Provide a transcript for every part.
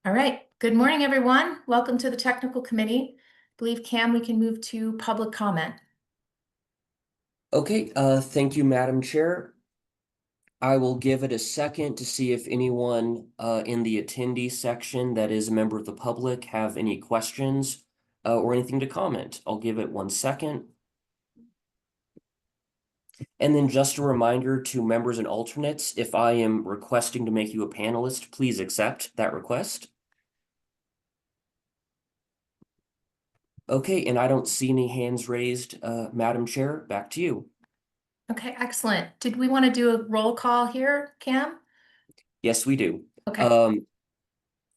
All right. Good morning, everyone. Welcome to the technical committee. I believe, Cam, we can move to public comment. Okay, thank you, Madam Chair. I will give it a second to see if anyone in the attendee section that is a member of the public have any questions or anything to comment. I'll give it 1 second. And then just a reminder to members and alternates, if I am requesting to make you a panelist, please accept that request. Okay, and I don't see any hands raised, Madam Chair. Back to you. Okay, excellent. Did we want to do a roll call here, Cam? Yes, we do. Okay.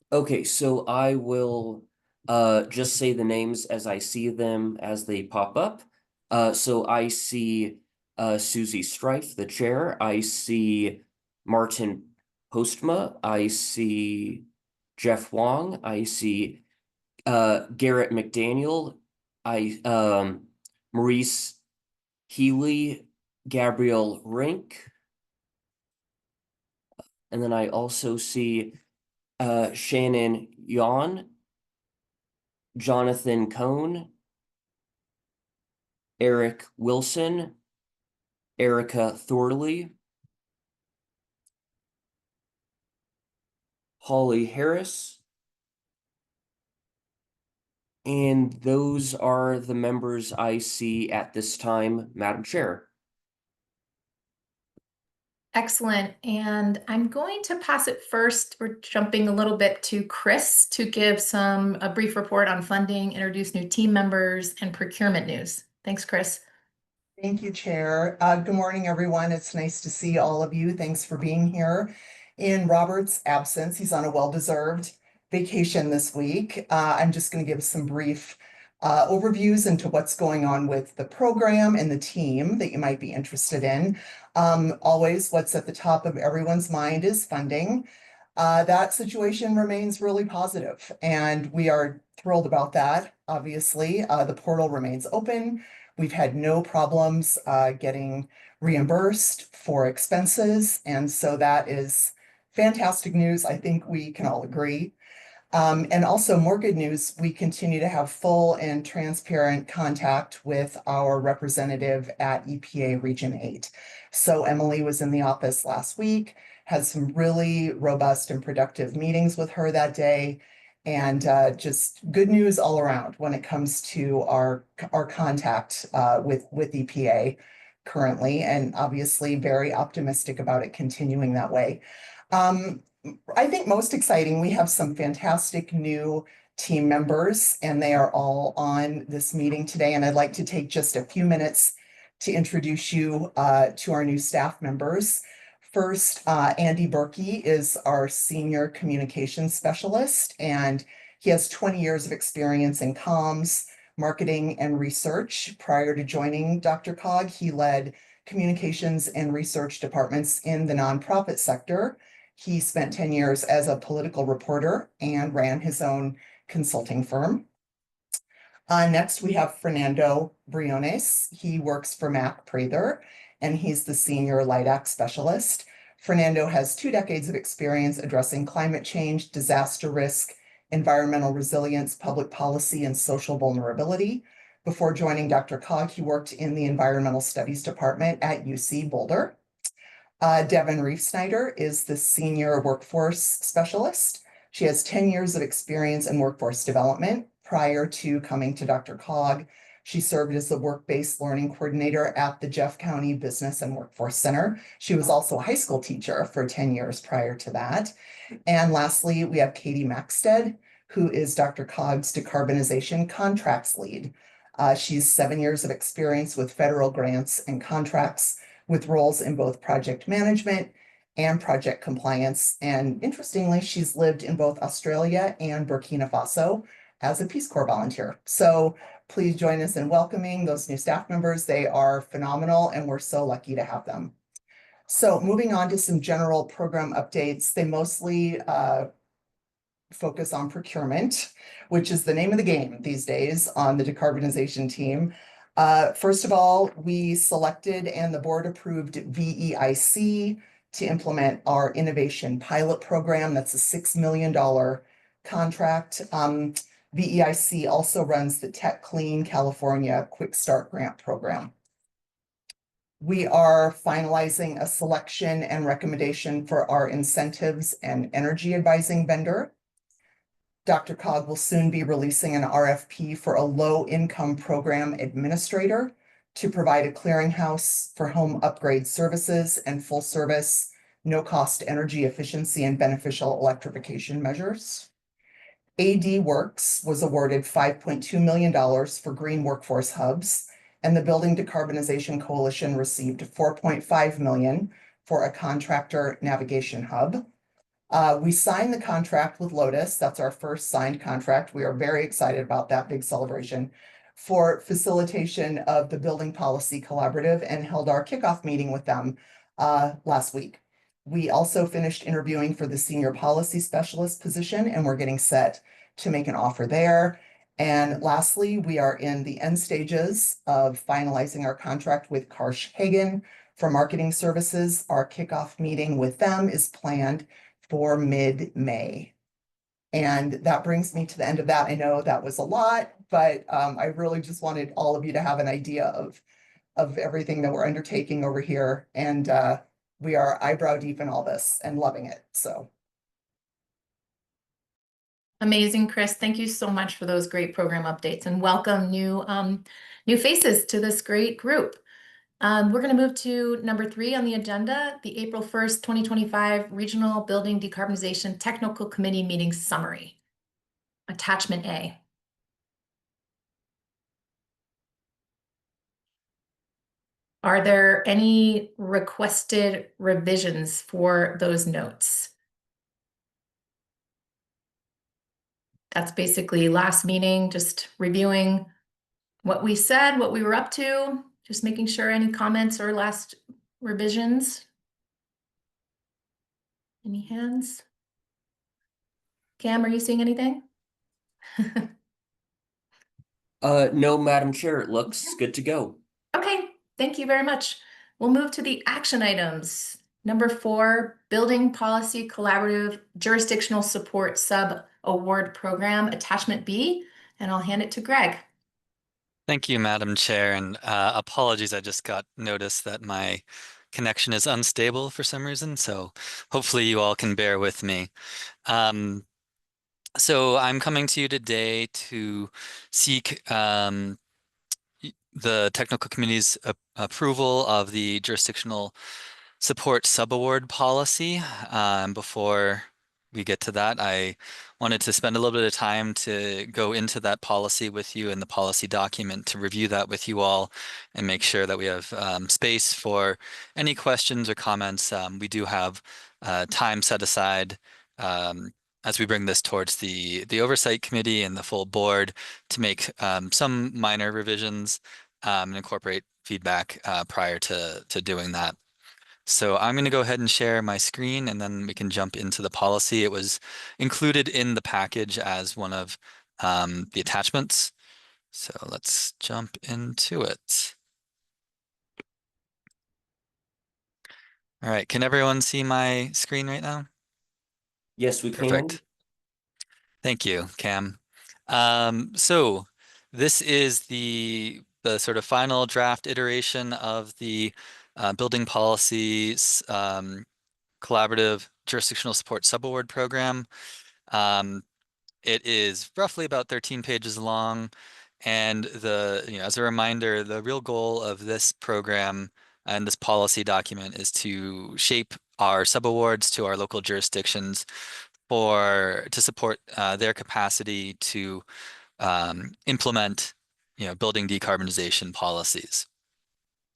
Okay, so I will just say the names as I see them as they pop up. So I see Susie Strife, the chair. I see Martin Postma. I see Jeff Wong. I see Garrett McDaniel. I Maurice Healy, Gabrielle Rink. And then I also see Shannon Yon, Jonathan Cohn, Eric Wilson, Erica Thorley, Holly Harris, and those are the members I see at this time, Madam Chair. Excellent. And I'm going to pass it first. We're jumping a little bit to Chris to give a brief report on funding, introduce new team members, and procurement news. Thanks, Chris. Thank you, Chair. Good morning, everyone. It's nice to see all of you. Thanks for being here. In Robert's absence, he's on a well-deserved vacation this week. I'm just going to give some brief overviews into what's going on with the program and the team that you might be interested in. Always, what's at the top of everyone's mind is funding. That situation remains really positive, and we are thrilled about that. Obviously, the portal remains open. We've had no problems getting reimbursed for expenses, and so that is fantastic news. I think we can all agree. And also more good news, we continue to have full and transparent contact with our representative at EPA Region 8. So Emily was in the office last week, had some really robust and productive meetings with her that day. And just good news all around when it comes to our contact with EPA currently, and obviously very optimistic about it continuing that way. I think most exciting, we have some fantastic new team members, and they are all on this meeting today. And I'd like to take just a few minutes to introduce you to our new staff members. First, Andy Berkey is our senior communications specialist, and he has 20 years of experience in comms, marketing, and research. Prior to joining DRCOG, he led communications and research departments in the nonprofit sector. He spent 10 years as a political reporter and ran his own consulting firm. Next, we have Fernando Briones. He works for Mac Prather, and he's the senior LIDAC specialist. Fernando has 2 decades of experience addressing climate change, disaster risk, environmental resilience, public policy, and social vulnerability. Before joining DRCOG, he worked in the environmental studies department at UC Boulder. Devin Reef-Snyder is the senior workforce specialist. She has 10 years of experience in workforce development. Prior to coming to DRCOG, she served as the work-based learning coordinator at the Jeff County Business and Workforce Center. She was also a high school teacher for 10 years prior to that. And lastly, we have Katie Maxted, who is DRCOG's Decarbonization Contracts Lead. She's 7 years of experience with federal grants and contracts, with roles in both project management and project compliance. And interestingly, she's lived in both Australia and Burkina Faso as a Peace Corps volunteer. So please join us in welcoming those new staff members. They are phenomenal, and we're so lucky to have them. So moving on to some general program updates, they mostly focus on procurement, which is the name of the game these days on the decarbonization team. First of all, we selected and the board approved VEIC to implement our innovation pilot program. That's a $6 million contract. The EIC also runs the Tech Clean California Quick Start Grant Program. We are finalizing a selection and recommendation for our incentives and energy advising vendor. DRCOG will soon be releasing an RFP for a low-income program administrator to provide a clearinghouse for home upgrade services and full service, no-cost energy efficiency and beneficial electrification measures. AD Works was awarded $5.2 million for green workforce hubs, and the Building Decarbonization Coalition received $4.5 million for a contractor navigation hub. We signed the contract with Lotus. That's our first signed contract. We are very excited about that big celebration for facilitation of the Building Policy Collaborative and held our kickoff meeting with them last week. We also finished interviewing for the Senior Policy Specialist position, and we're getting set to make an offer there. And lastly, we are in the end stages of finalizing our contract with Karsh Hagen for marketing services. Our kickoff meeting with them is planned for mid-May. And that brings me to the end of that. I know that was a lot, but I really just wanted all of you to have an idea of everything that we're undertaking over here. And we are eyebrow deep in all this and loving it. So. Amazing, Chris. Thank you so much for those great program updates, and welcome new faces to this great group. We're going to move to number 3 on the agenda, the April 1st, 2025 Regional Building Decarbonization Technical Committee Meeting Summary, Attachment A. Are there any requested revisions for those notes? That's basically last meeting, just reviewing what we said, what we were up to, just making sure any comments or last revisions. Any hands? Cam, are you seeing anything? No, Madam Chair, it looks good to go. Okay, thank you very much. We'll move to the action items. Number 4, Building Policy Collaborative Jurisdictional Support Sub-Award Program, Attachment B, and I'll hand it to Greg. Thank you, Madam Chair, and apologies, I just got notice that my connection is unstable for some reason, so hopefully you all can bear with me. So I'm coming to you today to seek the technical committee's approval of the jurisdictional support subaward policy. Before we get to that, I wanted to spend a little bit of time to go into that policy with you and the policy document to review that with you all and make sure that we have space for any questions or comments. We do have time set aside as we bring this towards the oversight committee and the full board to make some minor revisions and incorporate feedback prior to doing that. So I'm going to go ahead and share my screen, and then we can jump into the policy. It was included in the package as one of the attachments. So let's jump into it. All right, can everyone see my screen right now? Yes, we can. Perfect. Thank you, Cam. So this is the sort of final draft iteration of the building policies collaborative jurisdictional support subaward program. It is roughly about 13 pages long, and as a reminder, the real goal of this program and this policy document is to shape our subawards to our local jurisdictions to support their capacity to implement building decarbonization policies.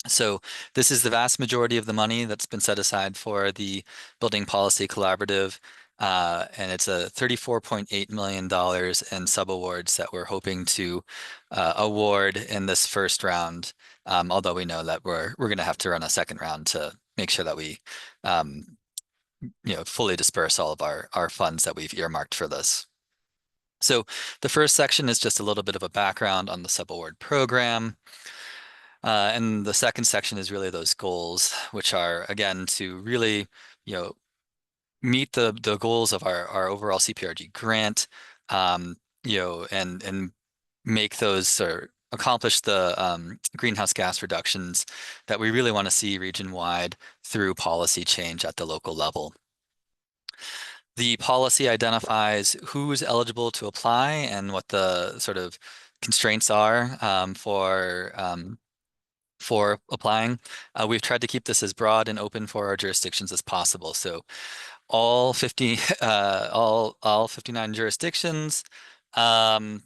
So this is the vast majority of the money that's been set aside for the Building Policy Collaborative, and it's a $34.8 million in subawards that we're hoping to award in this first round, although we know that we're going to have to run a second round to make sure that we fully disperse all of our funds that we've earmarked for this. So the first section is just a little bit of a background on the subaward program. And the second section is really those goals, which are, again, to really, meet the goals of our overall CPRG grant, and make those or accomplish the greenhouse gas reductions that we really want to see region-wide through policy change at the local level. The policy identifies who's eligible to apply and what the sort of constraints are for applying. We've tried to keep this as broad and open for our jurisdictions as possible. So all 59 jurisdictions in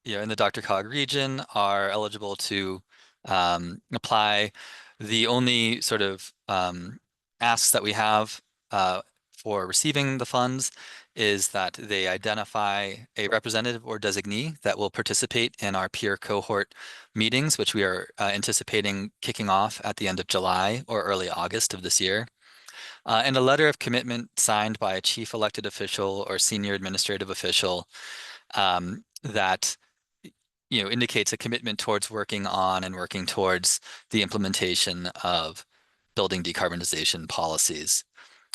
the DRCOG region are eligible to apply. The only sort of asks that we have for receiving the funds is that they identify a representative or designee that will participate in our peer cohort meetings, which we are anticipating kicking off at the end of July or early August of this year. And a letter of commitment signed by a chief elected official or senior administrative official that indicates a commitment towards working on and working towards the implementation of building decarbonization policies.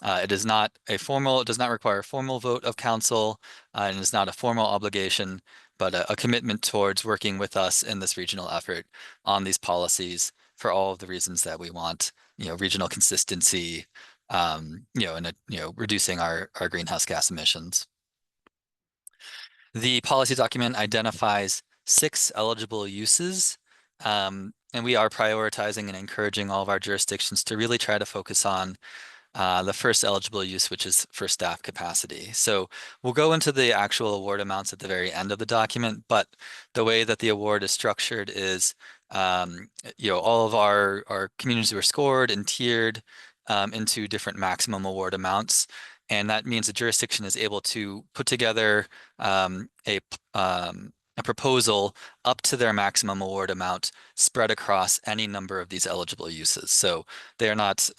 It does not require a formal vote of council, and is not a formal obligation, but a commitment towards working with us in this regional effort on these policies for all of the reasons that we want, regional consistency, and reducing our greenhouse gas emissions. The policy document identifies 6 eligible uses, and we are prioritizing and encouraging all of our jurisdictions to really try to focus on the first eligible use, which is for staff capacity. So we'll go into the actual award amounts at the very end of the document, but the way that the award is structured is, all of our communities were scored and tiered into different maximum award amounts. And that means the jurisdiction is able to put together a proposal up to their maximum award amount spread across any number of these eligible uses. So they are not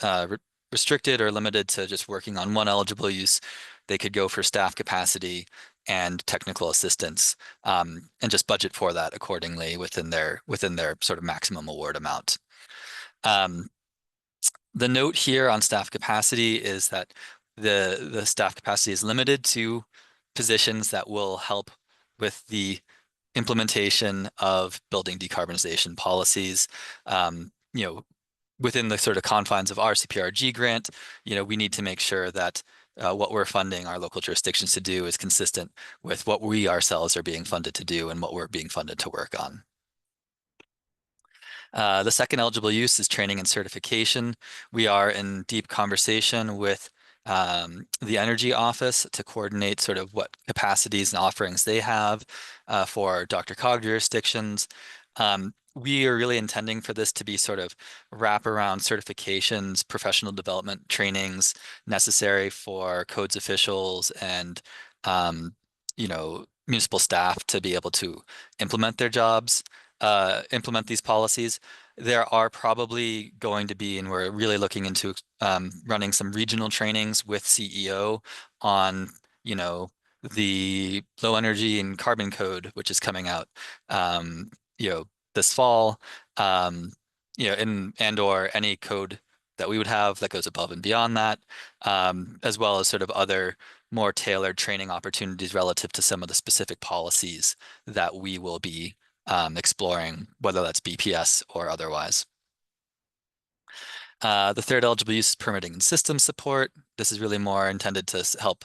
restricted or limited to just working on one eligible use. They could go for staff capacity and technical assistance, and just budget for that accordingly within their sort of maximum award amount. The note here on staff capacity is that the staff capacity is limited to positions that will help with the implementation of building decarbonization policies. Within the sort of confines of our CPRG grant, we need to make sure that what we're funding our local jurisdictions to do is consistent with what we ourselves are being funded to do and what we're being funded to work on. The second eligible use is training and certification. We are in deep conversation with the Energy Office to coordinate sort of what capacities and offerings they have for DRCOG jurisdictions. We are really intending for this to be sort of wraparound certifications, professional development trainings necessary for codes officials and municipal staff to be able to implement their jobs, implement these policies. There are probably going to be, and we're really looking into running some regional trainings with CEO on, the low energy and carbon code, which is coming out, this fall, and/or any code that we would have that goes above and beyond that, as well as sort of other more tailored training opportunities relative to some of the specific policies that we will be exploring, whether that's BPS or otherwise. The third eligible use is permitting and system support. This is really more intended to help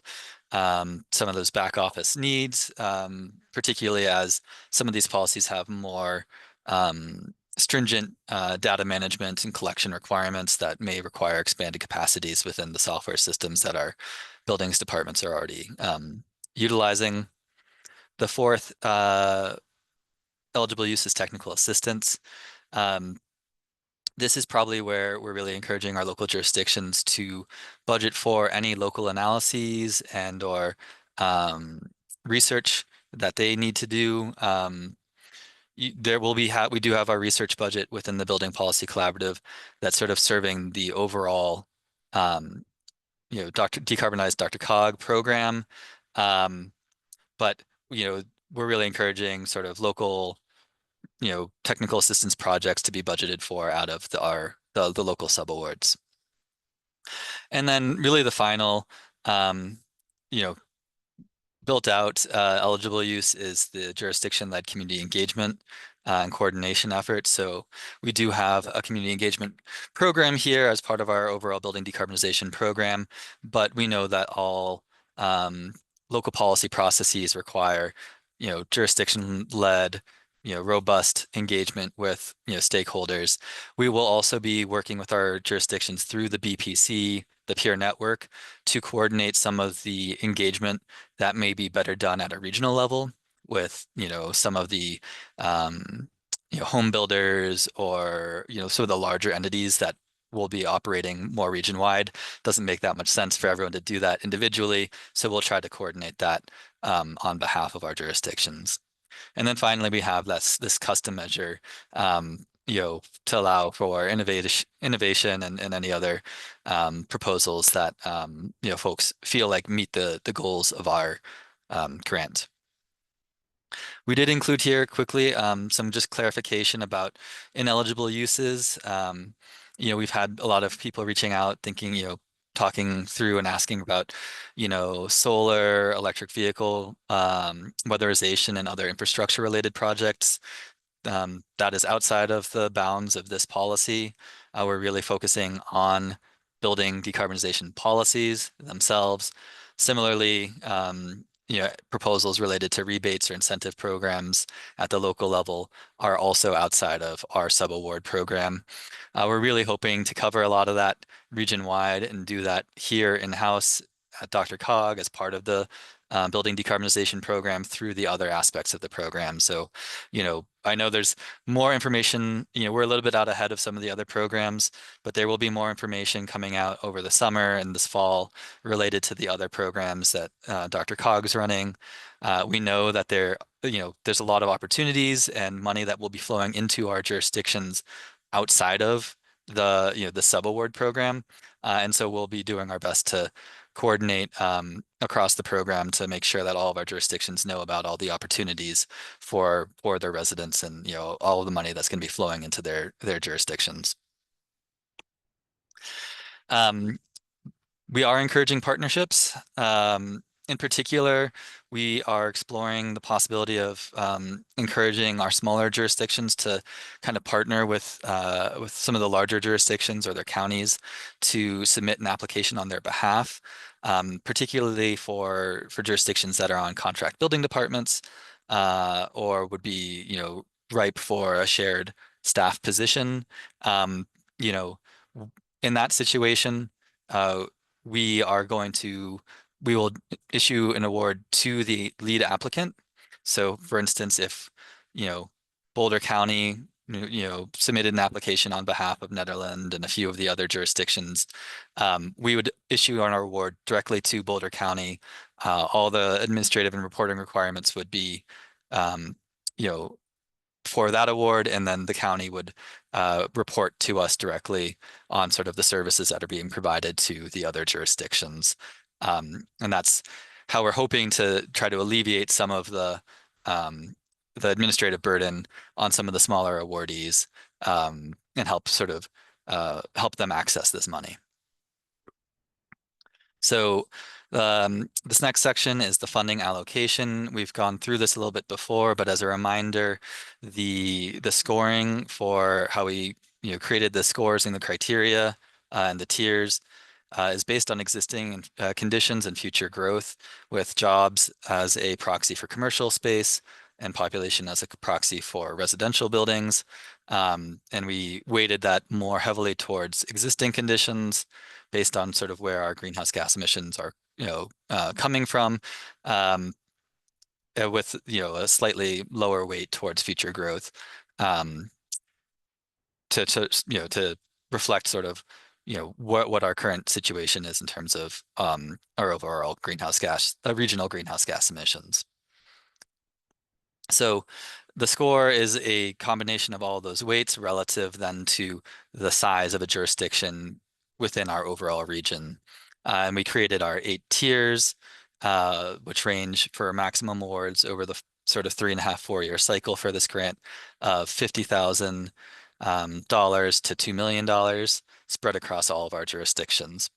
some of those back office needs, particularly as some of these policies have more stringent data management and collection requirements that may require expanded capacities within the software systems that our buildings departments are already utilizing. The fourth eligible use is technical assistance. This is probably where we're really encouraging our local jurisdictions to budget for any local analyses and/or research that they need to do. We do have our research budget within the Building Policy Collaborative that's sort of serving the overall, decarbonized DRCOG program. But we're really encouraging sort of local, technical assistance projects to be budgeted for out of the local subawards. And then really the final, built out eligible use is the jurisdiction-led community engagement and coordination efforts. So we do have a community engagement program here as part of our overall building decarbonization program, but we know that all local policy processes require, jurisdiction-led, robust engagement with, stakeholders. We will also be working with our jurisdictions through the BPC, the peer network, to coordinate some of the engagement that may be better done at a regional level with, some of the, home builders or, some of the larger entities that will be operating more region wide. Doesn't make that much sense for everyone to do that individually. So we'll try to coordinate that on behalf of our jurisdictions. And then finally, we have this custom measure, to allow for innovation and any other proposals that folks feel like meet the goals of our grant. We did include here quickly some just clarification about ineligible uses. We've had a lot of people reaching out thinking, talking through and asking about, solar, electric vehicle, weatherization and other infrastructure related projects. That is outside of the bounds of this policy. We're really focusing on building decarbonization policies themselves. Similarly, proposals related to rebates or incentive programs at the local level are also outside of our sub-award program. We're really hoping to cover a lot of that region-wide and do that here in-house at DRCOG as part of the building decarbonization program through the other aspects of the program. So, I know there's more information, we're a little bit out ahead of some of the other programs, but there will be more information coming out over the summer and this fall related to the other programs that DRCOG is running. We know that there's a lot of opportunities and money that will be flowing into our jurisdictions outside of the sub-award program. And so we'll be doing our best to coordinate across the program to make sure that all of our jurisdictions know about all the opportunities for their residents and all of the money that's going to be flowing into their jurisdictions. We are encouraging partnerships. In particular, we are exploring the possibility of encouraging our smaller jurisdictions to kind of partner with some of the larger jurisdictions or their counties to submit an application on their behalf, particularly for jurisdictions that are on contract building departments or would be ripe for a shared staff position. In that situation, we will issue an award to the lead applicant. So for instance, if, Boulder County, submitted an application on behalf of Netherlands and a few of the other jurisdictions, we would issue our award directly to Boulder County. All the administrative and reporting requirements would be, for that award, and then the county would report to us directly on sort of the services that are being provided to the other jurisdictions. And that's how we're hoping to try to alleviate some of the administrative burden on some of the smaller awardees and help sort of help them access this money. So this next section is the funding allocation. We've gone through this a little bit before, but as a reminder, the scoring for how we created the scores and the criteria and the tiers is based on existing conditions and future growth, with jobs as a proxy for commercial space and population as a proxy for residential buildings. And we weighted that more heavily towards existing conditions based on sort of where our greenhouse gas emissions are coming from, with a slightly lower weight towards future growth, to reflect sort of what our current situation is in terms of our overall regional greenhouse gas emissions. So the score is a combination of all those weights relative then to the size of a jurisdiction within our overall region. And we created our 8 tiers, which range for maximum awards over the sort of 3.5, 4-year cycle for this grant of $50,000 to $2 million spread across all of our jurisdictions.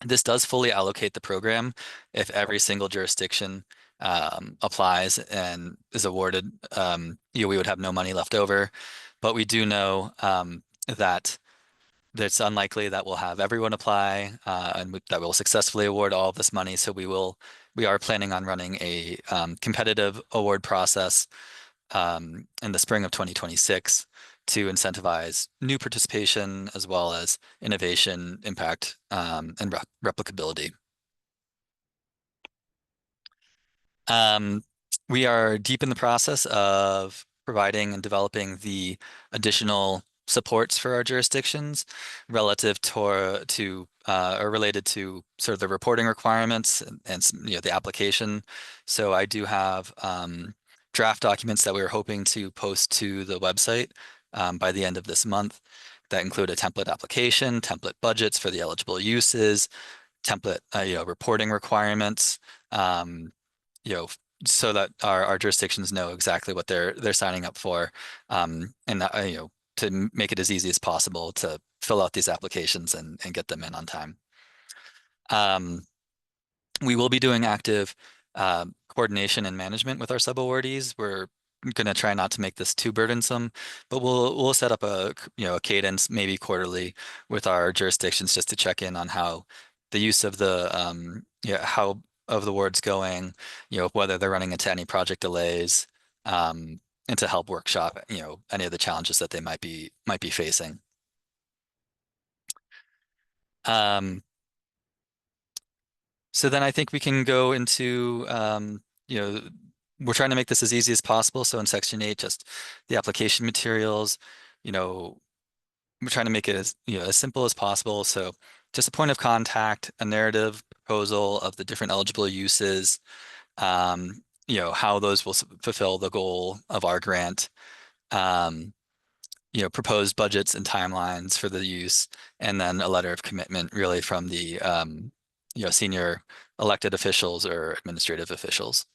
This does fully allocate the program if every single jurisdiction applies and is awarded. We would have no money left over, but we do know that it's unlikely that we'll have everyone apply and that we'll successfully award all of this money. So we are planning on running a competitive award process in the spring of 2026 to incentivize new participation as well as innovation, impact, and replicability. We are deep in the process of providing and developing the additional supports for our jurisdictions relative to or related to sort of the reporting requirements and the application. So I do have draft documents that we were hoping to post to the website by the end of this month that include a template application, template budgets for the eligible uses, template reporting requirements. You know, so that our jurisdictions know exactly what they're signing up for, and to make it as easy as possible to fill out these applications and get them in on time. We will be doing active coordination and management with our subawardees. We're going to try not to make this too burdensome, but we'll set up a cadence maybe quarterly with our jurisdictions just to check in on how the use of the how of the ward's going, whether they're running into any project delays, and to help workshop any of the challenges that they might be facing. So then I think we can go into, we're trying to make this as easy as possible. So in section 8, just the application materials, we're trying to make it as simple as possible. So just a point of contact, a narrative proposal of the different eligible uses, how those will fulfill the goal of our grant, proposed budgets and timelines for the use, and then a letter of commitment really from the senior elected officials or administrative officials.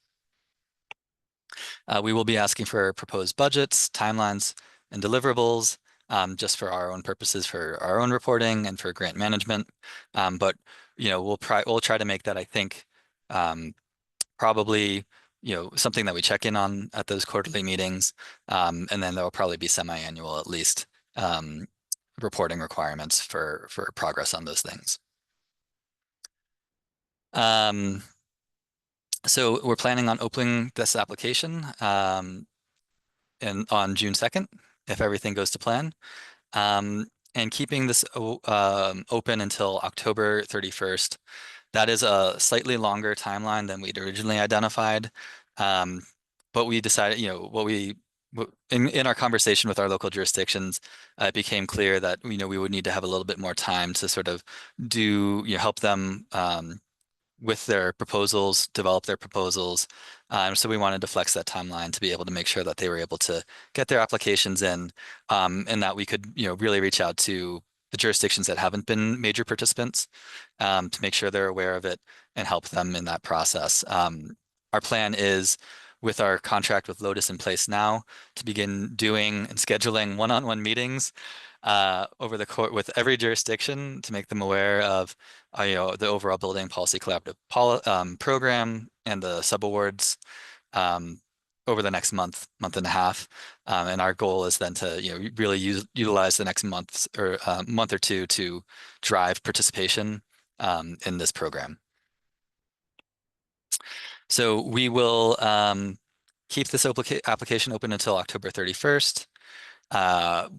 We will be asking for proposed budgets, timelines, and deliverables, just for our own purposes, for our own reporting and for grant management. But we'll try to make that, I think, probably something that we check in on at those quarterly meetings, and then there will probably be semi-annual at least reporting requirements for progress on those things. So we're planning on opening this application on June 2nd, if everything goes to plan, and keeping this open until October 31st. That is a slightly longer timeline than we'd originally identified, but we decided, in our conversation with our local jurisdictions, it became clear that we would need to have a little bit more time to sort of help them with their proposals, develop their proposals. So we wanted to flex that timeline to be able to make sure that they were able to get their applications in, and that we could, really reach out to the jurisdictions that haven't been major participants, to make sure they're aware of it and help them in that process. Our plan is, with our contract with Lotus in place now, to begin doing and scheduling one-on-one meetings over the court with every jurisdiction to make them aware of the overall building policy collaborative program and the subawards over the next month and a half. And our goal is then to really utilize the next month or two to drive participation in this program. So we will keep this application open until October 31st.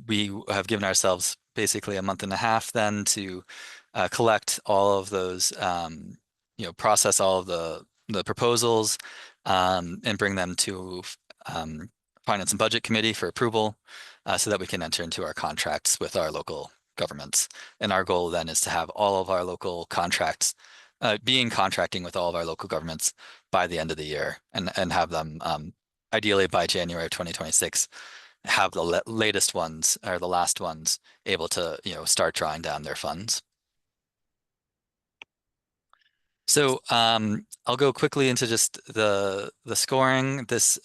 We have given ourselves basically a month and a half then to collect all of those, process all of the proposals, and bring them to Finance and Budget Committee for approval, so that we can enter into our contracts with our local governments. And our goal then is to have all of our local contracts, contracting with all of our local governments by the end of the year, and have them ideally by January of 2026 have the latest ones or the last ones able to start drawing down their funds. So I'll go quickly into just the scoring. This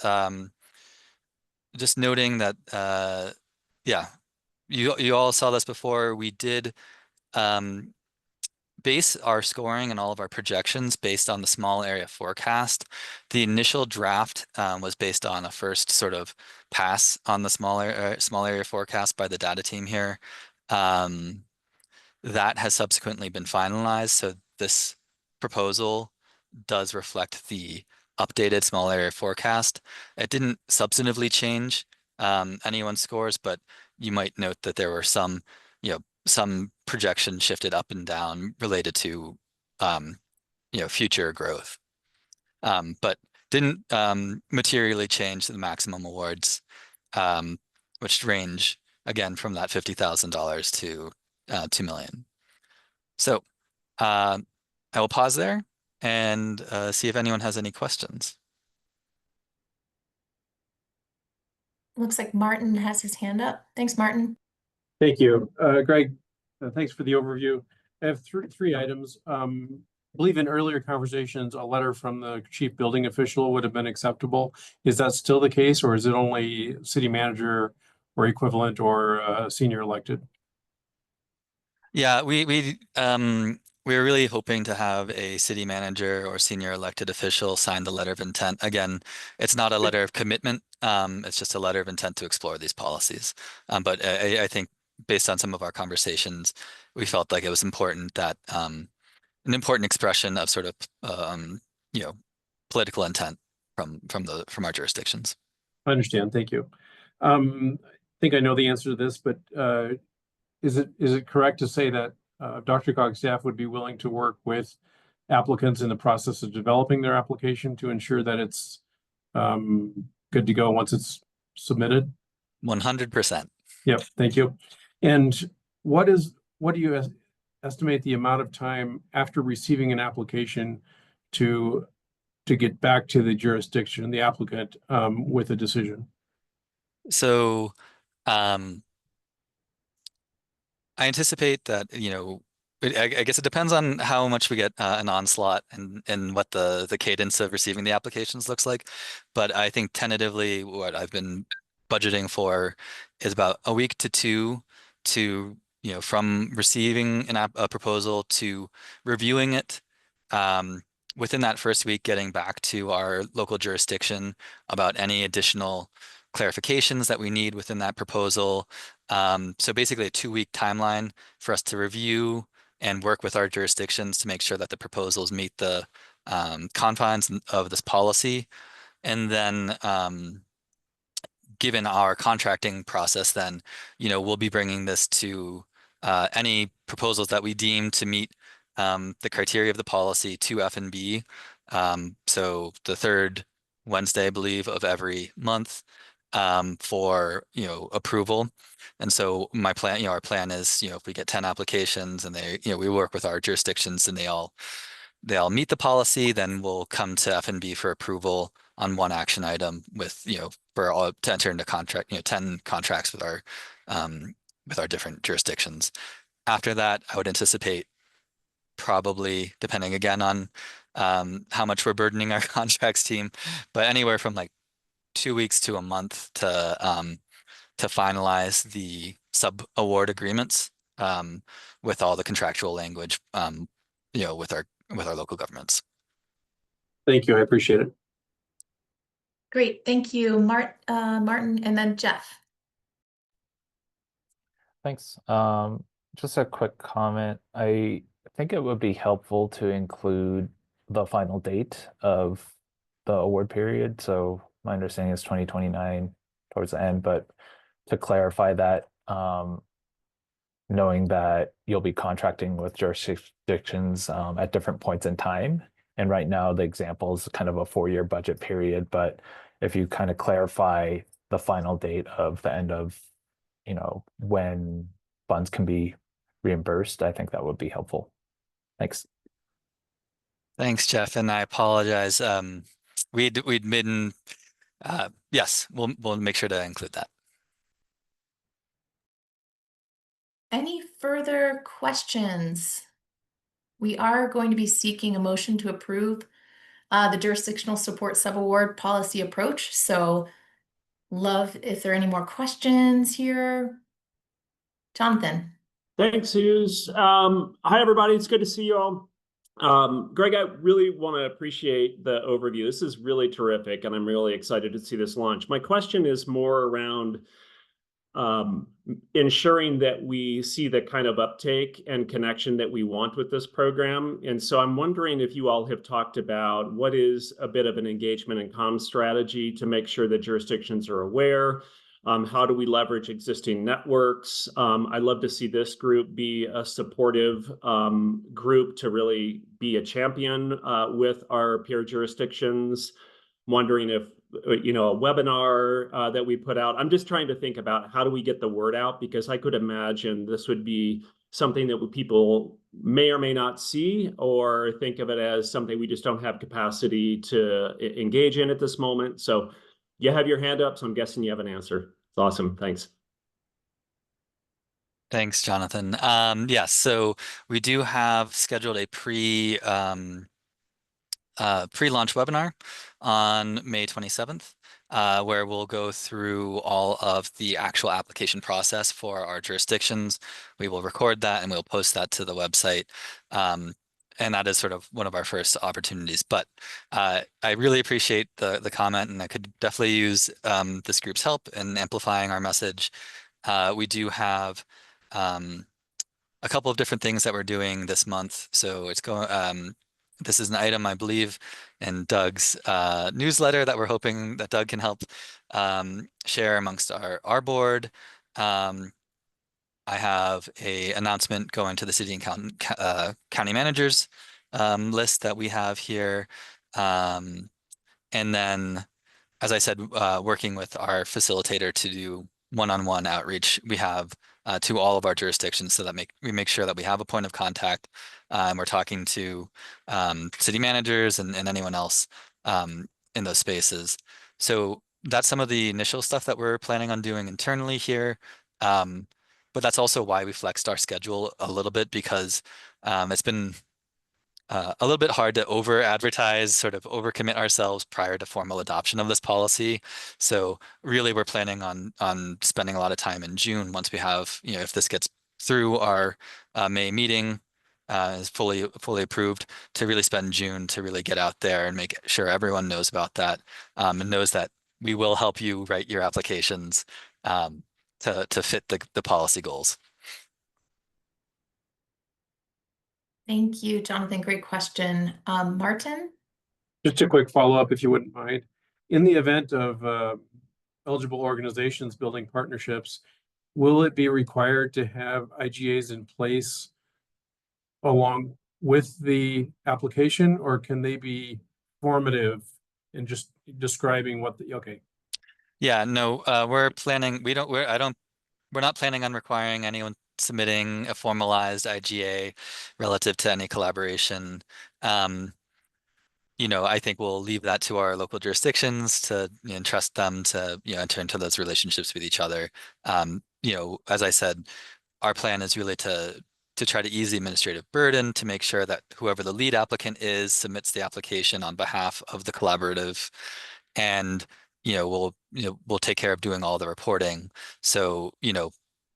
just noting that yeah, you all saw this before. We did base our scoring and all of our projections based on the small area forecast. The initial draft was based on a first sort of pass on the small area forecast by the data team here. That has subsequently been finalized, so this proposal does reflect the updated small area forecast. It didn't substantively change anyone's scores, but you might note that there were some, some projections shifted up and down related to, future growth. But didn't materially change the maximum awards, which range again from that $50,000 to 2 million. So I will pause there and see if anyone has any questions. Looks like Martin has his hand up. Thanks, Martin. Thank you. Greg, thanks for the overview. I have three items. I believe in earlier conversations, a letter from the chief building official would have been acceptable. Is that still the case, or is it only city manager or equivalent or senior elected? Yeah, we're really hoping to have a city manager or senior elected official sign the letter of intent. Again, it's not a letter of commitment. It's just a letter of intent to explore these policies. But I think based on some of our conversations, we felt like it was important that an important expression of sort of political intent from our jurisdictions. I understand. Thank you. I think I know the answer to this, but is it correct to say that DRCOG staff would be willing to work with applicants in the process of developing their application to ensure that it's good to go once it's submitted? 100%. Yep, thank you. And what do you estimate the amount of time after receiving an application to get back to the jurisdiction, the applicant, with a decision? So I anticipate that, I guess it depends on how much we get an onslaught and what the cadence of receiving the applications looks like. But I think tentatively what I've been budgeting for is about a week to two to, from receiving a proposal to reviewing it. Within that first week, getting back to our local jurisdiction about any additional clarifications that we need within that proposal. So basically a 2-week timeline for us to review and work with our jurisdictions to make sure that the proposals meet the confines of this policy. And then given our contracting process, then, we'll be bringing this to any proposals that we deem to meet the criteria of the policy to F&B. So the third Wednesday, I believe, of every month for, approval. And so my plan, our plan is, if we get 10 applications and they, we work with our jurisdictions and they all meet the policy, then we'll come to F&B for approval on one action item with, for all to enter into contract, 10 contracts with our different jurisdictions. After that, I would anticipate probably, depending again on how much we're burdening our contracts team, but anywhere from like 2 weeks to a month to finalize the sub-award agreements with all the contractual language, with our local governments. Thank you. I appreciate it. Great. Thank you, Martin, and then Jeff. Thanks. Just a quick comment. I think it would be helpful to include the final date of the award period. So my understanding is 2029 towards the end, but to clarify that, knowing that you'll be contracting with jurisdictions at different points in time. And right now the example is kind of a 4-year budget period, but if you kind of clarify the final date of the end of, when funds can be reimbursed, I think that would be helpful. Thanks. Thanks, Jeff, and I apologize. We'd been, yes, we'll make sure to include that. Any further questions? We are going to be seeking a motion to approve the jurisdictional support subaward policy approach. So love if there are any more questions here. Jonathan. Thanks, Suze. Hi, everybody. It's good to see you all. Greg, I really want to appreciate the overview. This is really terrific, and I'm really excited to see this launch. My question is more around ensuring that we see the kind of uptake and connection that we want with this program. And so I'm wondering if you all have talked about what is a bit of an engagement and comms strategy to make sure that jurisdictions are aware. How do we leverage existing networks? I'd love to see this group be a supportive group to really be a champion with our peer jurisdictions. Wondering if a webinar that we put out. I'm just trying to think about how do we get the word out, because I could imagine this would be something that people may or may not see, or think of it as something we just don't have capacity to engage in at this moment. So you have your hand up, so I'm guessing you have an answer. It's awesome. Thanks. Thanks, Jonathan. Yes, so we do have scheduled a pre-launch webinar on May 27th, where we'll go through all of the actual application process for our jurisdictions. We will record that and we'll post that to the website. And that is sort of one of our first opportunities. But I really appreciate the comment, and I could definitely use this group's help in amplifying our message. We do have a couple of different things that we're doing this month. So it's going. This is an item, I believe, in Doug's newsletter that we're hoping that Doug can help share amongst our board. I have an announcement going to the city and county managers list that we have here. And then, as I said, working with our facilitator to do one-on-one outreach, we have to all of our jurisdictions, so that we make sure that we have a point of contact. We're talking to city managers and anyone else in those spaces. So that's some of the initial stuff that we're planning on doing internally here. But that's also why we flexed our schedule a little bit, because it's been a little bit hard to over-advertise, sort of overcommit ourselves prior to formal adoption of this policy. So really, we're planning on spending a lot of time in June once we have, if this gets through our May meeting, is fully approved, to really spend June to really get out there and make sure everyone knows about that, and knows that we will help you write your applications to fit the policy goals. Thank you, Jonathan. Great question. Martin? Just a quick follow-up, if you wouldn't mind. In the event of eligible organizations building partnerships, will it be required to have IGAs in place along with the application, or can they be formative in just describing what okay. Yeah, no, we're planning, we're not planning on requiring anyone submitting a formalized IGA relative to any collaboration. I think we'll leave that to our local jurisdictions to entrust them to enter into those relationships with each other. As I said, our plan is really to try to ease the administrative burden, to make sure that whoever the lead applicant is submits the application on behalf of the collaborative, and we'll take care of doing all the reporting. So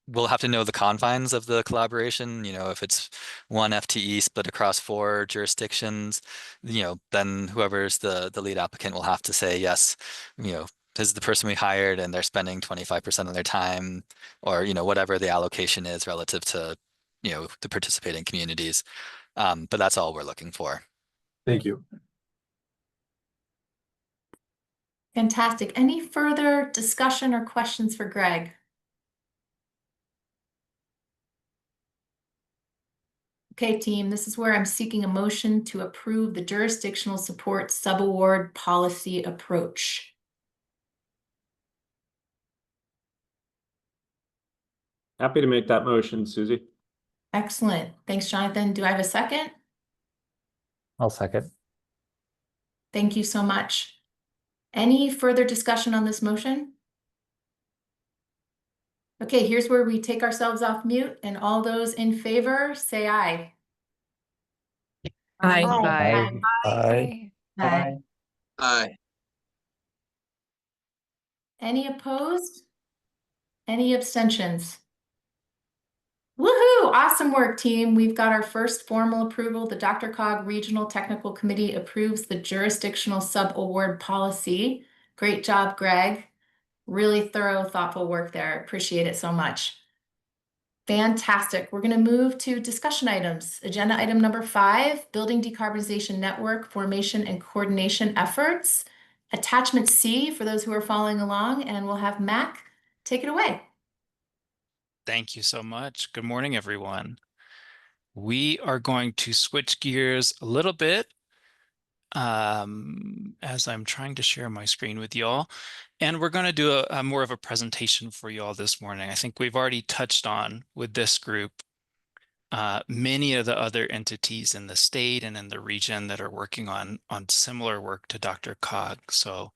we'll have to know the confines of the collaboration. If it's one FTE split across 4 jurisdictions, then whoever's the lead applicant will have to say, yes, this is the person we hired and they're spending 25% of their time, or whatever the allocation is relative to the participating communities. But that's all we're looking for. Thank you. Fantastic. Any further discussion or questions for Greg? Okay, team, this is where I'm seeking a motion to approve the jurisdictional support subaward policy approach. Happy to make that motion, Susie. Excellent. Thanks, Jonathan. Do I have a second? I'll second. Thank you so much. Any further discussion on this motion? Okay, here's where we take ourselves off mute, and all those in favor say aye. Aye. Aye. Aye. Aye. Aye. Any opposed? Any abstentions? Woohoo! Awesome work, team. We've got our first formal approval. The DRCOG Regional Technical Committee approves the jurisdictional sub-award policy. Great job, Greg. Really thorough, thoughtful work there. Appreciate it so much. Fantastic. We're going to move to discussion items. Agenda item number 5, Building Decarbonization Network Formation and Coordination Efforts. Attachment C for those who are following along, and we'll have Mac take it away. Thank you so much. Good morning, everyone. We are going to switch gears a little bit as I'm trying to share my screen with y'all. And we're going to do a more of a presentation for you all this morning. I think we've already touched on with this group many of the other entities in the state and in the region that are working on similar work to DRCOG. So,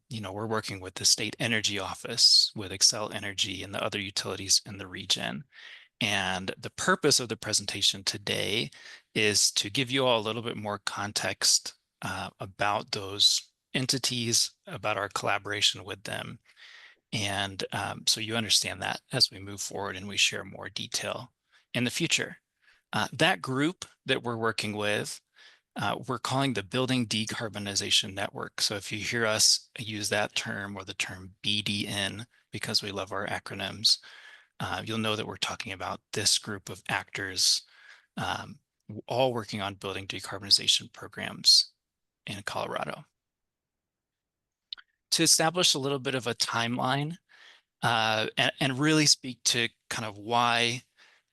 you know, we're working with the State Energy Office, with Xcel Energy and the other utilities in the region. And the purpose of the presentation today is to give you all a little bit more context about those entities, about our collaboration with them. And so you understand that as we move forward and we share more detail in the future. That group that we're working with, we're calling the Building Decarbonization Network. So if you hear us use that term or the term BDN, because we love our acronyms, you'll know that we're talking about this group of actors all working on building decarbonization programs in Colorado. To establish a little bit of a timeline and really speak to kind of why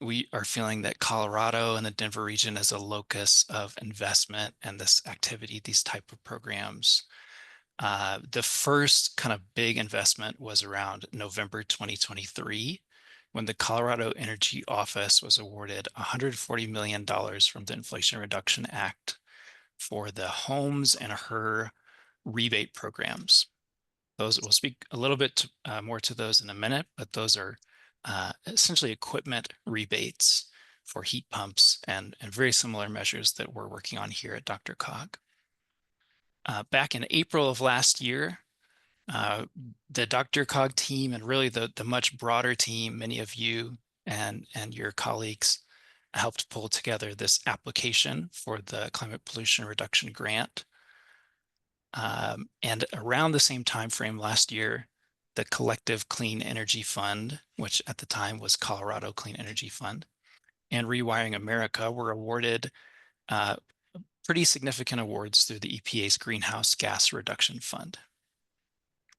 we are feeling that Colorado and the Denver region is a locus of investment and this activity, these type of programs. The first kind of big investment was around November 2023, when the Colorado Energy Office was awarded $140 million from the Inflation Reduction Act for the homes and HER rebate programs. Those, we'll speak a little bit more to those in a minute, but those are essentially equipment rebates for heat pumps and very similar measures that we're working on here at DRCOG. Back in April of last year, the DRCOG team and really the much broader team, many of you and your colleagues helped pull together this application for the Climate Pollution Reduction Grant. And around the same time frame last year, the Collective Clean Energy Fund, which at the time was Colorado Clean Energy Fund, and Rewiring America were awarded pretty significant awards through the EPA's Greenhouse Gas Reduction Fund.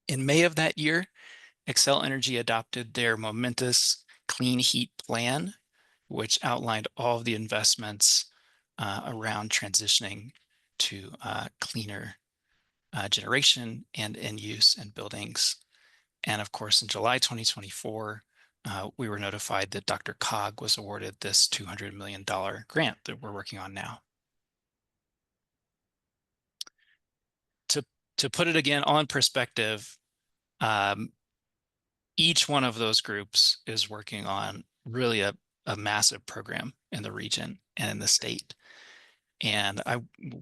In May of that year, Xcel Energy adopted their momentous Clean Heat Plan, which outlined all of the investments around transitioning to cleaner generation and end use in buildings. And of course, in July 2024, we were notified that DRCOG was awarded this $200 million grant that we're working on now. To put it again all in perspective, each one of those groups is working on really a massive program in the region and in the state. And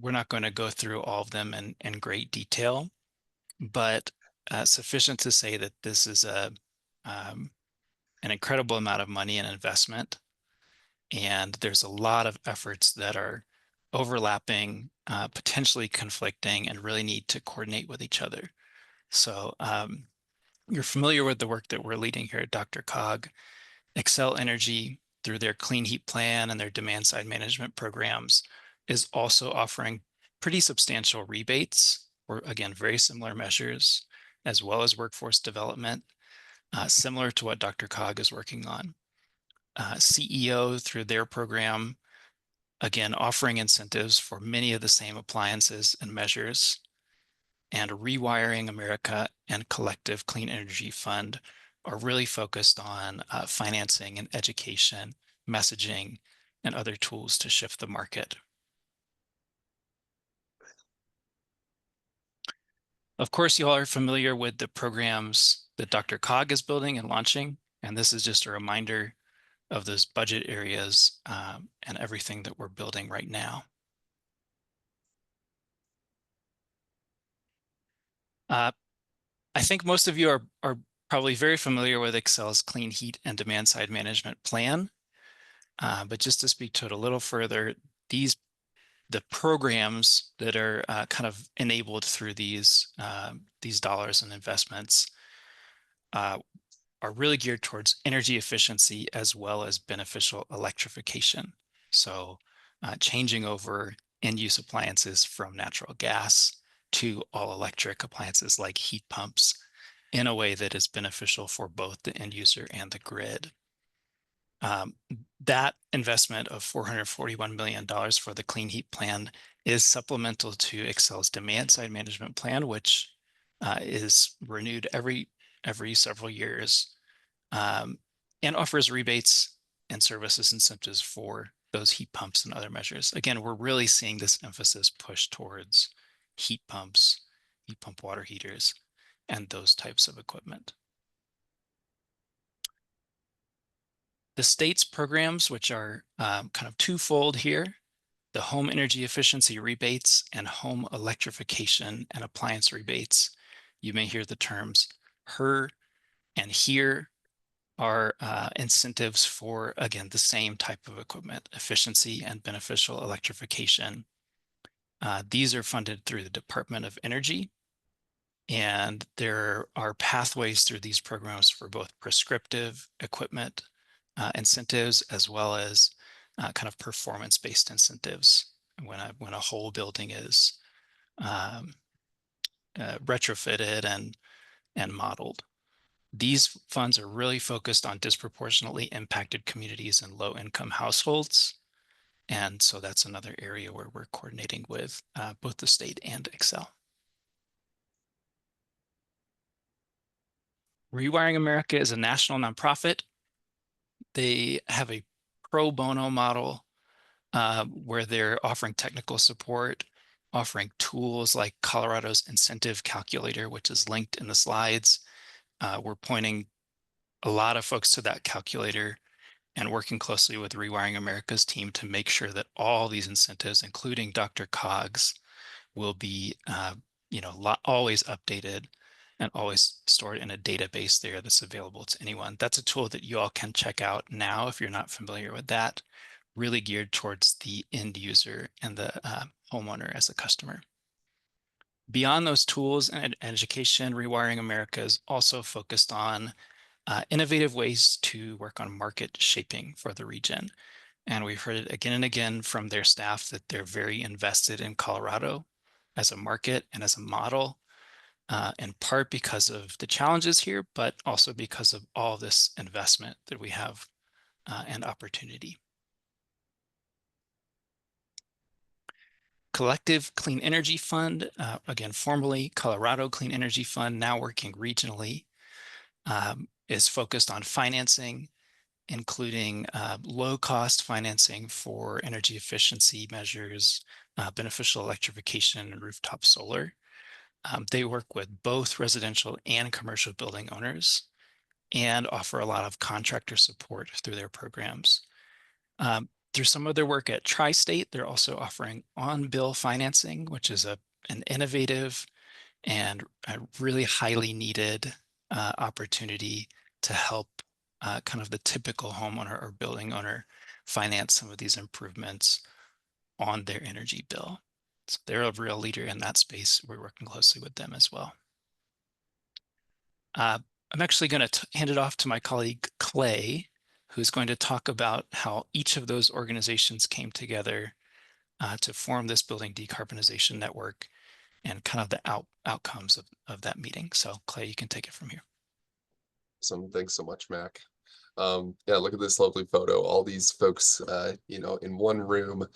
we're not going to go through all of them in great detail, but sufficient to say that this is an incredible amount of money and investment. And there's a lot of efforts that are overlapping, potentially conflicting, and really need to coordinate with each other. So you're familiar with the work that we're leading here at DRCOG. Xcel Energy, through their Clean Heat Plan and their demand side management programs, is also offering pretty substantial rebates for, again, very similar measures, as well as workforce development, similar to what DRCOG is working on. CEO, through their program, again, offering incentives for many of the same appliances and measures. And Rewiring America and Collective Clean Energy Fund are really focused on financing and education, messaging, and other tools to shift the market. Of course, you all are familiar with the programs that DRCOG is building and launching, and this is just a reminder of those budget areas and everything that we're building right now. I think most of you are probably very familiar with Excel's Clean Heat and Demand Side Management Plan. But just to speak to it a little further, the programs that are kind of enabled through these dollars and investments are really geared towards energy efficiency as well as beneficial electrification. So changing over end-use appliances from natural gas to all-electric appliances like heat pumps in a way that is beneficial for both the end user and the grid. That investment of $441 million for the Clean Heat Plan is supplemental to Excel's Demand Side Management Plan, which is renewed every several years, and offers rebates and services incentives for those heat pumps and other measures. Again, we're really seeing this emphasis push towards heat pumps, heat pump water heaters, and those types of equipment. The state's programs, which are kind of twofold here, the home energy efficiency rebates and home electrification and appliance rebates. You may hear the terms HER and HERE are incentives for, again, the same type of equipment, efficiency and beneficial electrification. These are funded through the Department of Energy, and there are pathways through these programs for both prescriptive equipment incentives as well as kind of performance-based incentives when a whole building is retrofitted and modeled. These funds are really focused on disproportionately impacted communities and low-income households. And so that's another area where we're coordinating with both the state and Excel. Rewiring America is a national nonprofit. They have a pro bono model where they're offering technical support, offering tools like Colorado's incentive calculator, which is linked in the slides. We're pointing a lot of folks to that calculator and working closely with Rewiring America's team to make sure that all these incentives, including DRCOGs, will be always updated and always stored in a database there that's available to anyone. That's a tool that you all can check out now if you're not familiar with that, really geared towards the end user and the homeowner as a customer. Beyond those tools and education, Rewiring America is also focused on innovative ways to work on market shaping for the region. And we've heard it again and again from their staff that they're very invested in Colorado as a market and as a model, in part because of the challenges here, but also because of all this investment that we have and opportunity. Collective Clean Energy Fund, again, formerly Colorado Clean Energy Fund, now working regionally, is focused on financing, including low-cost financing for energy efficiency measures, beneficial electrification, and rooftop solar. They work with both residential and commercial building owners and offer a lot of contractor support through their programs. Through some of their work at Tri-State, they're also offering on-bill financing, which is an innovative and a really highly needed opportunity to help kind of the typical homeowner or building owner finance some of these improvements on their energy bill. So they're a real leader in that space. We're working closely with them as well. I'm actually going to hand it off to my colleague Clay, who's going to talk about how each of those organizations came together to form this building decarbonization network and kind of the outcomes of that meeting. So Clay, you can take it from here. Awesome. Thanks so much, Mac. Yeah, look at this lovely photo. All these folks, in one room,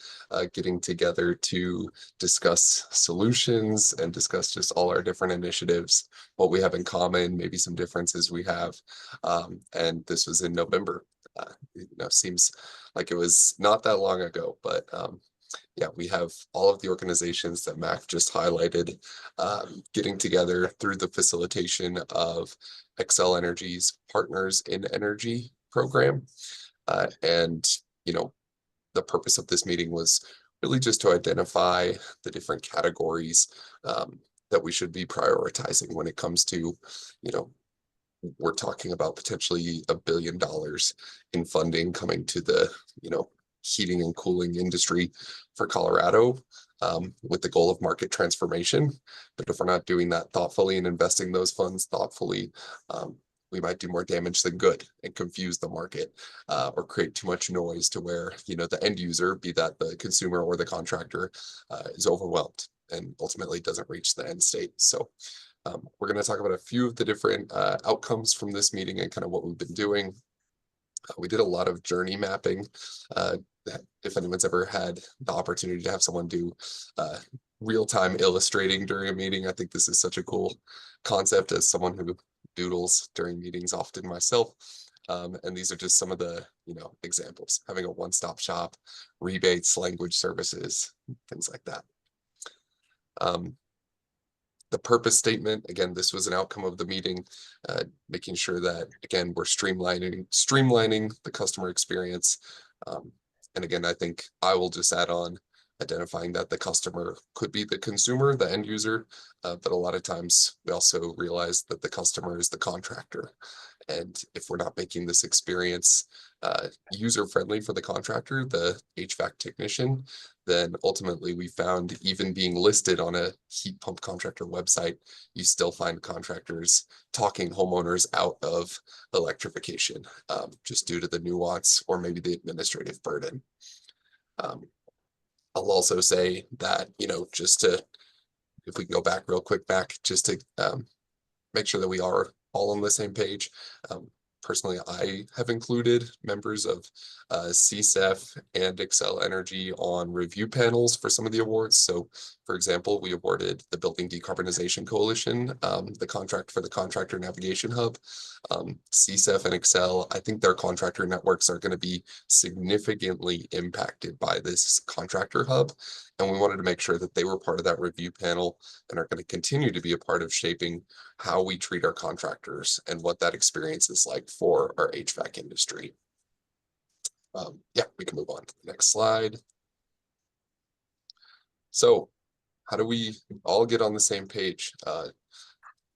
getting together to discuss solutions and discuss just all our different initiatives, what we have in common, maybe some differences we have. And this was in November. Seems like it was not that long ago, but yeah, we have all of the organizations that Mac just highlighted getting together through the facilitation of Xcel Energy's Partners in Energy program. And the purpose of this meeting was really just to identify the different categories that we should be prioritizing when it comes to, we're talking about potentially $1 billion in funding coming to the, heating and cooling industry for Colorado, with the goal of market transformation. But if we're not doing that thoughtfully and investing those funds thoughtfully, we might do more damage than good and confuse the market, or create too much noise to where, the end user, be that the consumer or the contractor, is overwhelmed and ultimately doesn't reach the end state. So we're going to talk about a few of the different outcomes from this meeting and kind of what we've been doing. We did a lot of journey mapping. If anyone's ever had the opportunity to have someone do real-time illustrating during a meeting, I think this is such a cool concept as someone who doodles during meetings often myself. And these are just some of the, examples, having a one-stop shop, rebates, language services, things like that. The purpose statement, again, this was an outcome of the meeting, making sure that, again, we're streamlining the customer experience. And again, I think I will just add on identifying that the customer could be the consumer, the end user, but a lot of times we also realize that the customer is the contractor. And if we're not making this experience user-friendly for the contractor, the HVAC technician, then ultimately we found even being listed on a heat pump contractor website, you still find contractors talking homeowners out of electrification, just due to the nuance or maybe the administrative burden. I'll also say that, just to, if we can go back real quick just to make sure that we are all on the same page. Personally, I have included members of CSEF and Xcel Energy on review panels for some of the awards. So, for example, we awarded the Building Decarbonization Coalition the contract for the Contractor Navigation Hub. CSEF and Xcel, I think their contractor networks are going to be significantly impacted by this contractor hub. And we wanted to make sure that they were part of that review panel and are going to continue to be a part of shaping how we treat our contractors and what that experience is like for our HVAC industry. Yeah, we can move on to the next slide. So how do we all get on the same page?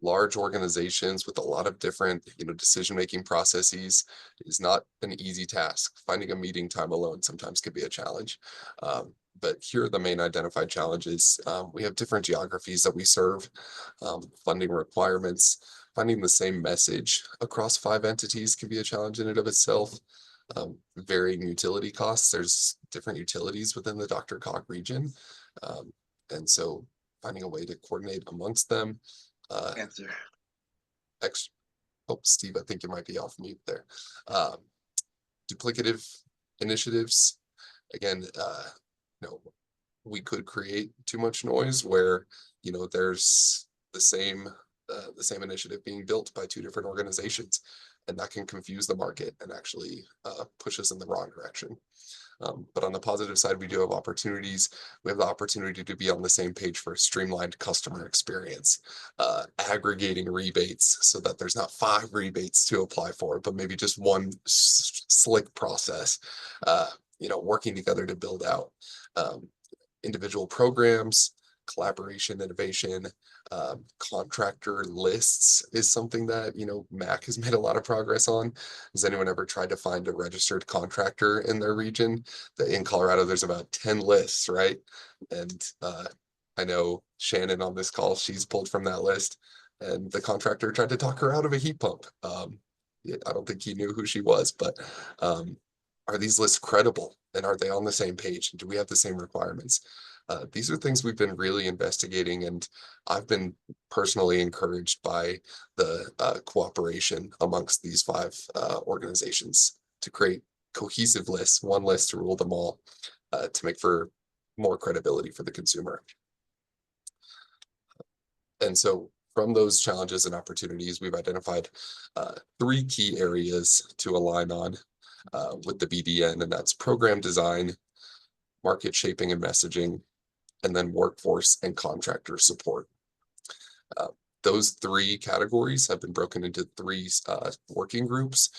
Large organizations with a lot of different, decision-making processes is not an easy task. Finding a meeting time alone sometimes can be a challenge. But here are the main identified challenges. We have different geographies that we serve, funding requirements, finding the same message across 5 entities can be a challenge in and of itself. Varying utility costs. There's different utilities within the DRCOG region. And so finding a way to coordinate amongst them. Steve, I think you might be off mute there. Duplicative initiatives. Again, we could create too much noise where, there's the same initiative being built by 2 different organizations, and that can confuse the market and actually push us in the wrong direction. But on the positive side, we do have opportunities. We have the opportunity to be on the same page for a streamlined customer experience, aggregating rebates so that there's not 5 rebates to apply for, but maybe just one slick process, working together to build out individual programs, collaboration, innovation, contractor lists is something that, MAC has made a lot of progress on. Has anyone ever tried to find a registered contractor in their region? In Colorado, there's about 10 lists, right? And I know Shannon on this call, she's pulled from that list, and the contractor tried to talk her out of a heat pump. I don't think he knew who she was, but are these lists credible? And are they on the same page? Do we have the same requirements? These are things we've been really investigating, and I've been personally encouraged by the cooperation amongst these 5 organizations to create cohesive lists, one list to rule them all, to make for more credibility for the consumer. And so from those challenges and opportunities, we've identified 3 key areas to align on with the BDN, and that's program design, market shaping and messaging, and then workforce and contractor support. Those 3 categories have been broken into 3 working groups,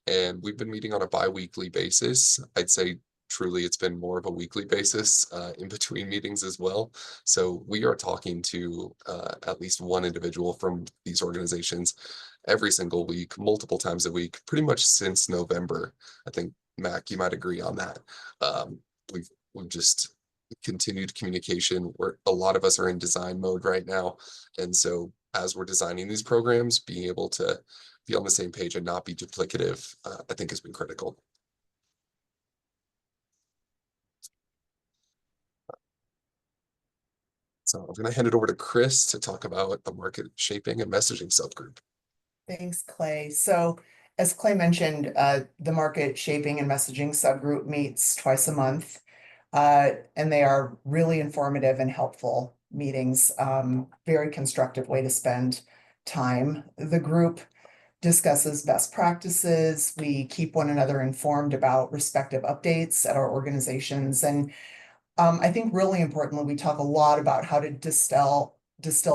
and we've been meeting on a bi-weekly basis. I'd say truly it's been more of a weekly basis in between meetings as well. So we are talking to at least one individual from these organizations every single week, multiple times a week, pretty much since November. I think, Mac, you might agree on that. We've just continued communication where a lot of us are in design mode right now. And so as we're designing these programs, being able to be on the same page and not be duplicative, I think has been critical. So I'm going to hand it over to Chris to talk about the market shaping and messaging subgroup. Thanks, Clay. So as Clay mentioned, the market shaping and messaging subgroup meets twice a month. And they are really informative and helpful meetings, very constructive way to spend time. The group discusses best practices. We keep one another informed about respective updates at our organizations. And I think really importantly, we talk a lot about how to distill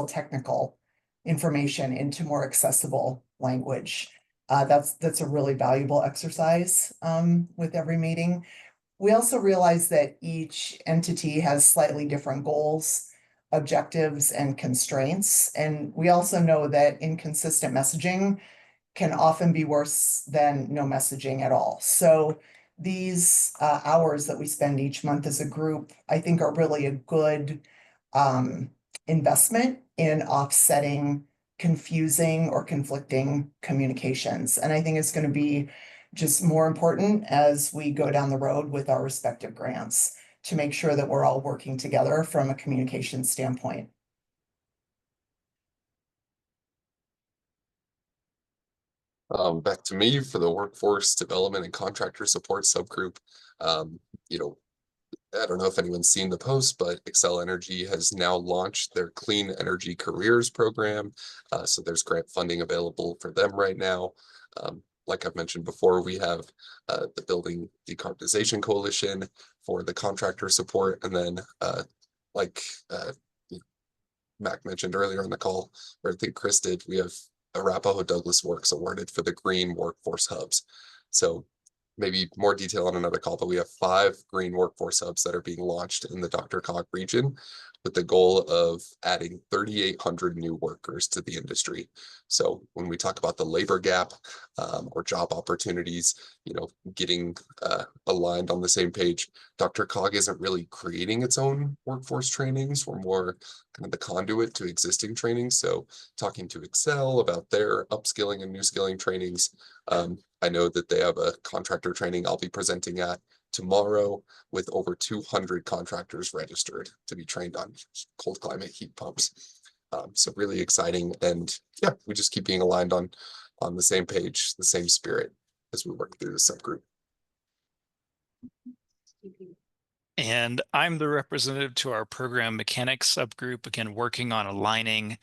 technical information into more accessible language. That's a really valuable exercise with every meeting. We also realize that each entity has slightly different goals, objectives, and constraints. And we also know that inconsistent messaging can often be worse than no messaging at all. So these hours that we spend each month as a group, I think are really a good investment in offsetting confusing or conflicting communications. And I think it's going to be just more important as we go down the road with our respective grants to make sure that we're all working together from a communication standpoint. Back to me for the workforce development and contractor support subgroup. You know, I don't know if anyone's seen the post, but Xcel Energy has now launched their Clean Energy Careers program. So there's grant funding available for them right now. Like I've mentioned before, we have the Building Decarbonization Coalition for the contractor support. And then like Mac mentioned earlier on the call, or I think Chris did, we have Arapahoe Douglas Works awarded for the green workforce hubs. So maybe more detail on another call, but we have 5 green workforce hubs that are being launched in the DRCOG region with the goal of adding 3,800 new workers to the industry. So when we talk about the labor gap or job opportunities, you know, getting aligned on the same page, DRCOG isn't really creating its own workforce trainings. We're more kind of the conduit to existing trainings. So talking to Xcel about their upskilling and new skilling trainings. I know that they have a contractor training I'll be presenting at tomorrow with over 200 contractors registered to be trained on cold climate heat pumps. So really exciting. And yeah, we just keep being aligned on the same page, the same spirit as we work through the subgroup. And I'm the representative to our program mechanics subgroup, again, working on aligning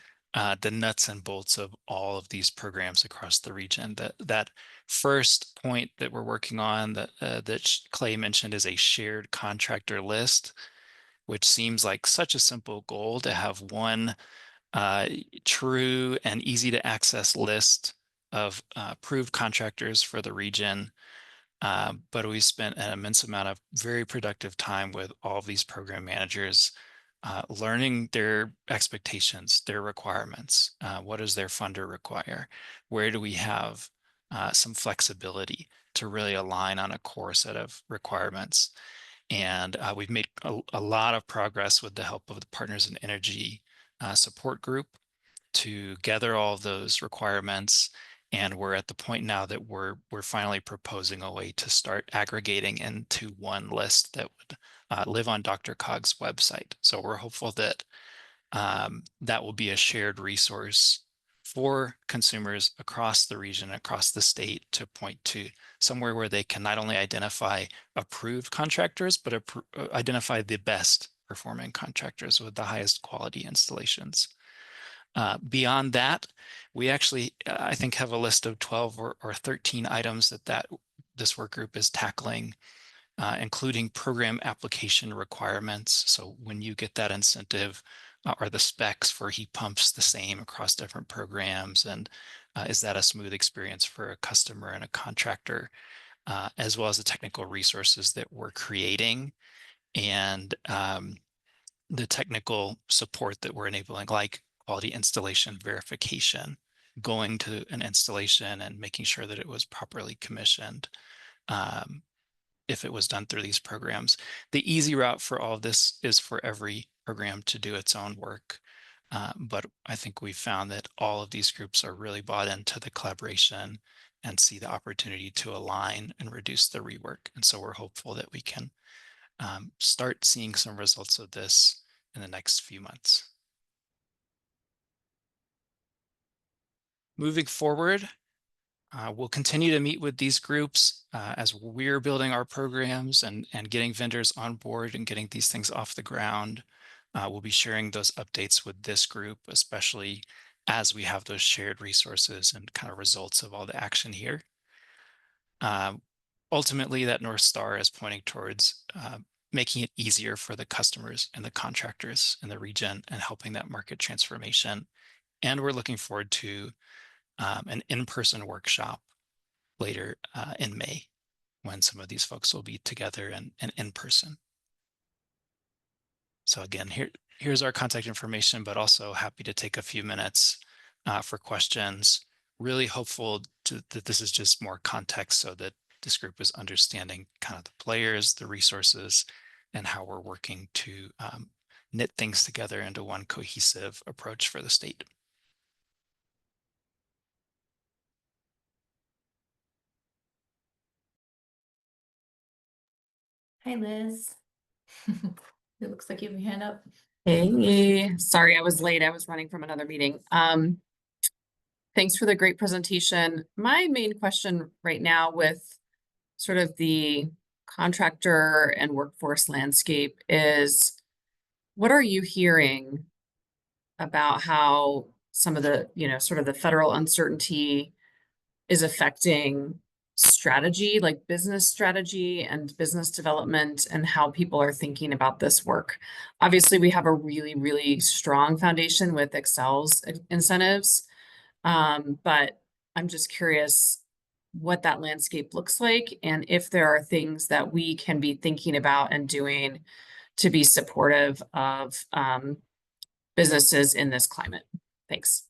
the nuts and bolts of all of these programs across the region. That first point that we're working on that Clay mentioned is a shared contractor list, which seems like such a simple goal to have one true and easy to access list of approved contractors for the region. But we spent an immense amount of very productive time with all of these program managers, learning their expectations, their requirements. What does their funder require? Where do we have some flexibility to really align on a core set of requirements? And we've made a lot of progress with the help of the Partners in Energy support group to gather all of those requirements. And we're at the point now that we're finally proposing a way to start aggregating into one list that would live on DRCOG's website. So we're hopeful that that will be a shared resource for consumers across the region, across the state, to point to somewhere where they can not only identify approved contractors, but identify the best performing contractors with the highest quality installations. Beyond that, we actually, I think, have a list of 12 or 13 items that this work group is tackling, including program application requirements. So when you get that incentive, are the specs for heat pumps the same across different programs? And is that a smooth experience for a customer and a contractor? as well as the technical resources that we're creating and the technical support that we're enabling, like quality installation verification, going to an installation and making sure that it was properly commissioned. If it was done through these programs. The easy route for all of this is for every program to do its own work. But I think we've found that all of these groups are really bought into the collaboration and see the opportunity to align and reduce the rework. And so we're hopeful that we can start seeing some results of this in the next few months. Moving forward, we'll continue to meet with these groups as we're building our programs and getting vendors on board and getting these things off the ground. We'll be sharing those updates with this group, especially as we have those shared resources and kind of results of all the action here. Ultimately, that North Star is pointing towards making it easier for the customers and the contractors in the region and helping that market transformation. And we're looking forward to an in-person workshop later in May, when some of these folks will be together and in person. So again, here's our contact information, but also happy to take a few minutes for questions. Really hopeful that this is just more context so that this group is understanding kind of the players, the resources, and how we're working to knit things together into one cohesive approach for the state. Hi, Liz. It looks like you have your hand up. Hey, sorry, I was late. I was running from another meeting. Thanks for the great presentation. My main question right now with sort of the contractor and workforce landscape is, what are you hearing about how some of the, sort of the federal uncertainty is affecting strategy, like business strategy and business development, and how people are thinking about this work? Obviously, we have a really, really strong foundation with Excel's incentives, but I'm just curious what that landscape looks like and if there are things that we can be thinking about and doing to be supportive of businesses in this climate. Thanks.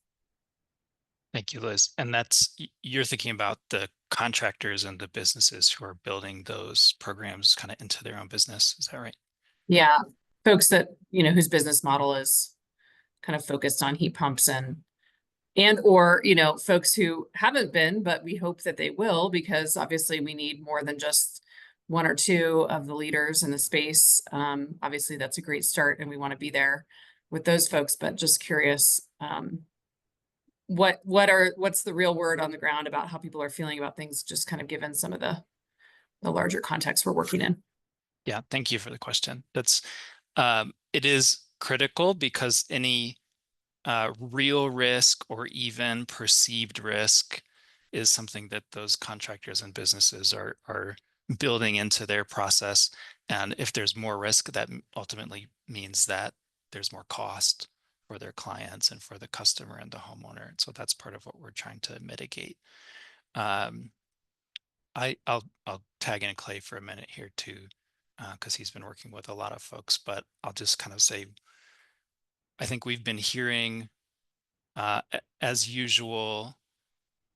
Thank you, Liz. And you're thinking about the contractors and the businesses who are building those programs kind of into their own business. Is that right? Yeah, folks that, whose business model is kind of focused on heat pumps or, folks who haven't been, but we hope that they will, because obviously we need more than just one or two of the leaders in the space. Obviously that's a great start and we want to be there with those folks, but just curious, what's the real word on the ground about how people are feeling about things, just kind of given some of the larger context we're working in. Yeah, thank you for the question. It is critical because any real risk or even perceived risk is something that those contractors and businesses are building into their process. And if there's more risk, that ultimately means that there's more cost for their clients and for the customer and the homeowner. And so that's part of what we're trying to mitigate. I'll tag in Clay for a minute here too, because he's been working with a lot of folks, but I'll just kind of say, I think we've been hearing as usual,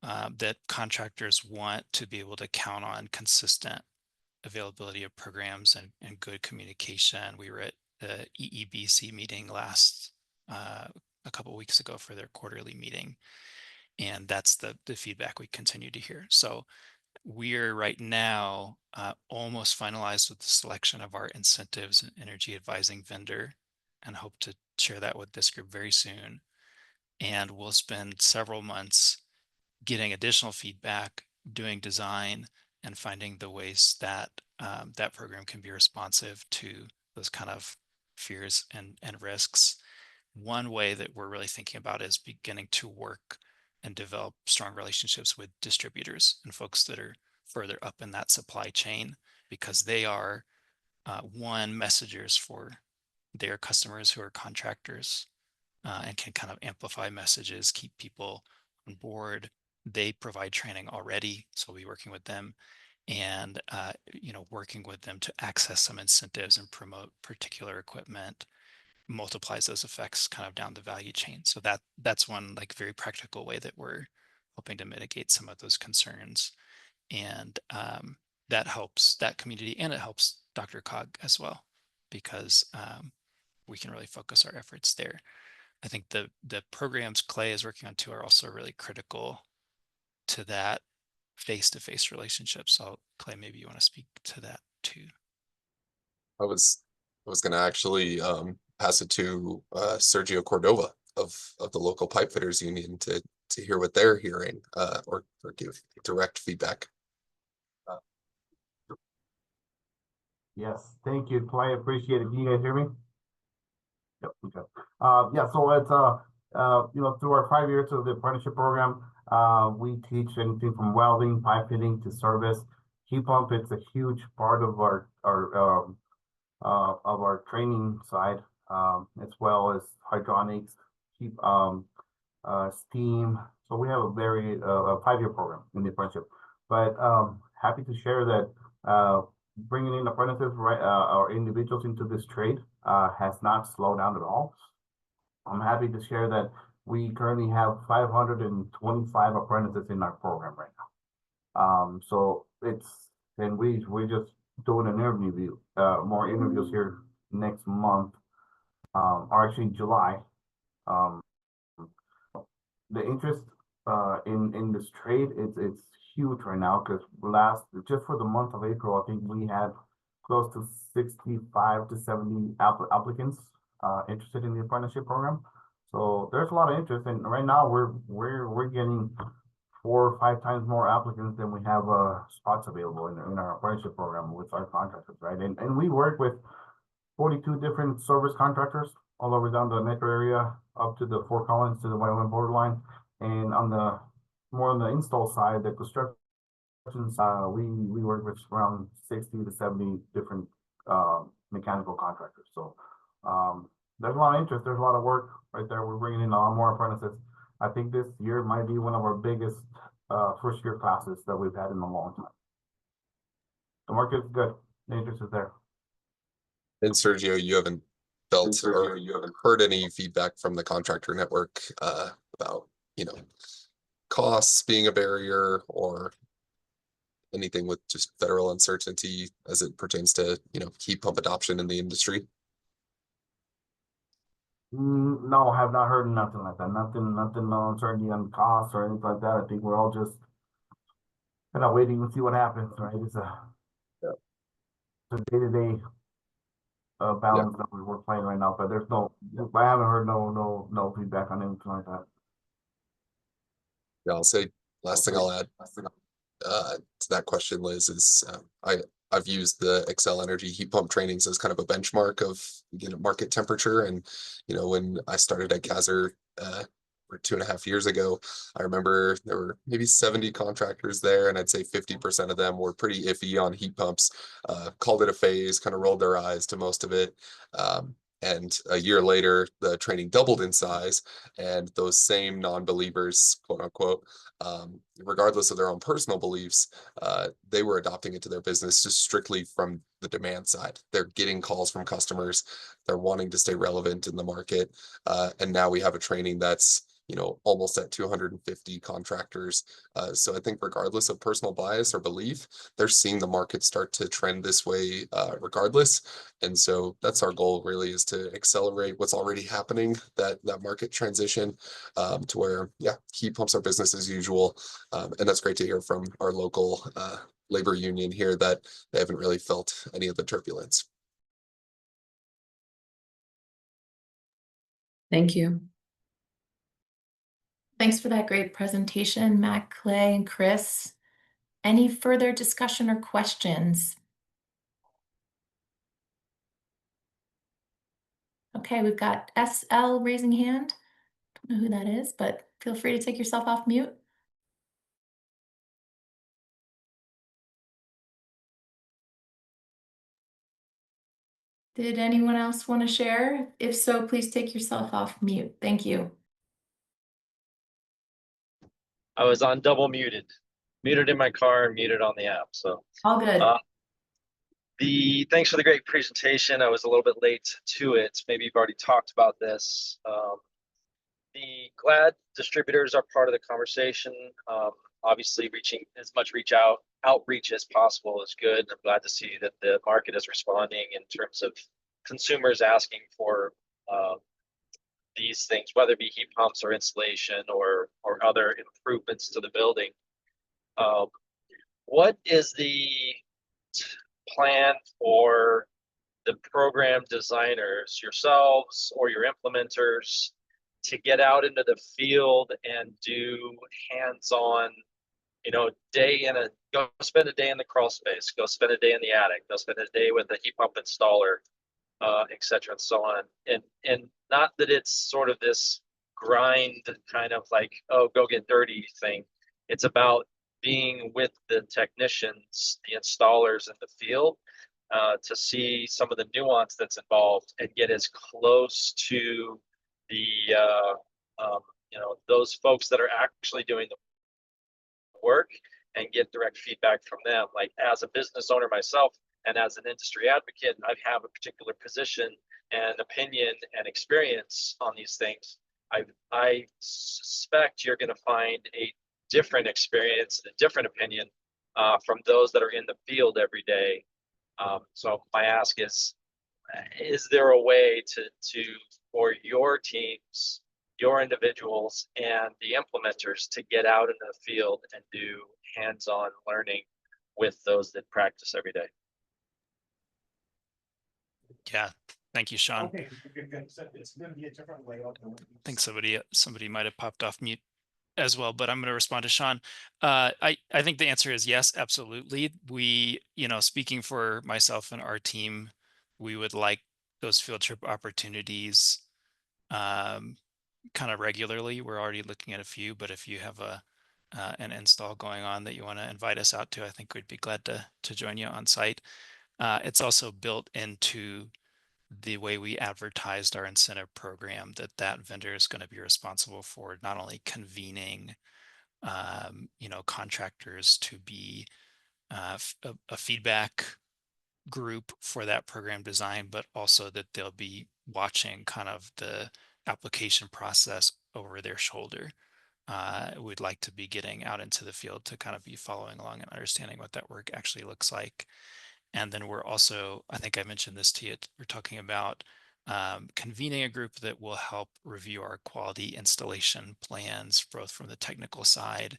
that contractors want to be able to count on consistent availability of programs and good communication. We were at the EEBC meeting a couple of weeks ago for their quarterly meeting, and that's the feedback we continue to hear. So we're right now almost finalized with the selection of our incentives and energy advising vendor, and hope to share that with this group very soon. And we'll spend several months getting additional feedback, doing design, and finding the ways that that program can be responsive to those kind of fears and risks. One way that we're really thinking about is beginning to work and develop strong relationships with distributors and folks that are further up in that supply chain, because they are messengers for their customers who are contractors, and can kind of amplify messages, keep people on board. They provide training already, so we'll be working with them. and working with them to access some incentives and promote particular equipment multiplies those effects kind of down the value chain. So that's one like very practical way that we're hoping to mitigate some of those concerns. And that helps that community, and it helps DRCOG as well, because we can really focus our efforts there. I think the programs Clay is working on too are also really critical to that face-to-face relationship. So Clay, maybe you want to speak to that too. I was going to actually pass it to Sergio Cordova of the local pipe fitters union to hear what they're hearing or give direct feedback. Yes, thank you, Clay. Appreciate it. Can you guys hear me? Yep. Okay. Yeah. So it's through our 5 years of the apprenticeship program, we teach anything from welding, pipe fitting to service. Heat pump, it's a huge part of our training side, as well as hydronics, heat, steam. So we have a very a 5-year program in the apprenticeship. But happy to share that bringing in apprentices, or individuals into this trade has not slowed down at all. I'm happy to share that we currently have 525 apprentices in our program right now. So we're just doing an interview, more interviews here next month, or actually July. The interest in this trade it's huge right now, because just for the month of April, I think we had close to 65 to 70 applicants interested in the apprenticeship program. So there's a lot of interest, and right now we're getting 4 or 5 times more applicants than we have spots available in our apprenticeship program with our contractors, right? And we work with 42 different service contractors all over down the metro area, up to the Fort Collins, to the Wyoming borderline. And on the more on the install side, the construction side, we work with around 60 to 70 different mechanical contractors. So there's a lot of interest, there's a lot of work right there. We're bringing in a lot more apprentices. I think this year might be one of our biggest first year classes that we've had in a long time. The market is good, the interest is there. And Sergio, you haven't felt or you haven't heard any feedback from the contractor network about, costs being a barrier or anything with just federal uncertainty as it pertains to, heat pump adoption in the industry? No, I have not heard nothing like that. Nothing, no uncertainty on costs or anything like that. I think we're all just kind of waiting to see what happens, right? It's a day-to-day balance that we're playing right now, but I haven't heard no feedback on anything like that. Yeah, I'll say last thing I'll add to that question, Liz, is I've used the Excel Energy heat pump trainings as kind of a benchmark of market temperature. And when I started at Kaiser 2.5 years ago, I remember there were maybe 70 contractors there, and I'd say 50% of them were pretty iffy on heat pumps, called it a phase, kind of rolled their eyes to most of it. And a year later, the training doubled in size, and those same non-believers, quote unquote, regardless of their own personal beliefs, they were adopting it to their business just strictly from the demand side. They're getting calls from customers. They're wanting to stay relevant in the market. And now we have a training that's almost at 250 contractors. So I think regardless of personal bias or belief, they're seeing the market start to trend this way regardless. And so that's our goal, really, is to accelerate what's already happening, that market transition to where, heat pumps are business as usual. And that's great to hear from our local labor union here that they haven't really felt any of the turbulence. Thank you. Thanks for that great presentation, Matt, Clay, and Chris. Any further discussion or questions? Okay, we've got SL raising hand. Don't know who that is, but feel free to take yourself off mute. Did anyone else want to share? If so, please take yourself off mute. Thank you. I was on double muted. muted in my car and muted on the app. So All good. Thanks for the great presentation. I was a little bit late to it. Maybe you've already talked about this. The GLAD distributors are part of the conversation. Obviously, reaching as much outreach as possible is good. I'm glad to see that the market is responding in terms of consumers asking for these things, whether it be heat pumps or insulation or other improvements to the building. What is the plan for the program designers, yourselves or your implementers, to get out into the field and do hands-on, go spend a day in the crawl space, go spend a day in the attic, go spend a day with a heat pump installer, et cetera, and so on. And not that it's sort of this grind kind of like, oh, go get dirty thing. It's about being with the technicians, the installers in the field, to see some of the nuance that's involved and get as close to the those folks that are actually doing the work and get direct feedback from them. Like, as a business owner myself and as an industry advocate, I have a particular position and opinion and experience on these things. I suspect you're going to find a different experience, a different opinion from those that are in the field every day. So my ask is there a way for your teams, your individuals, and the implementers to get out into the field and do hands-on learning with those that practice every day? Yeah, thank you, Sean. Okay, it's going to be a different layout than what you I think somebody might have popped off mute as well, but I'm going to respond to Sean. I think the answer is yes, absolutely. We, speaking for myself and our team, we would like those field trip opportunities kind of regularly. We're already looking at a few, but if you have an install going on that you want to invite us out to, I think we'd be glad to join you on site. It's also built into the way we advertised our incentive program that vendor is going to be responsible for not only convening contractors to be a feedback group for that program design, but also that they'll be watching kind of the application process over their shoulder. We'd like to be getting out into the field to kind of be following along and understanding what that work actually looks like. And then we're also, I think I mentioned this to you, we're talking about convening a group that will help review our quality installation plans, both from the technical side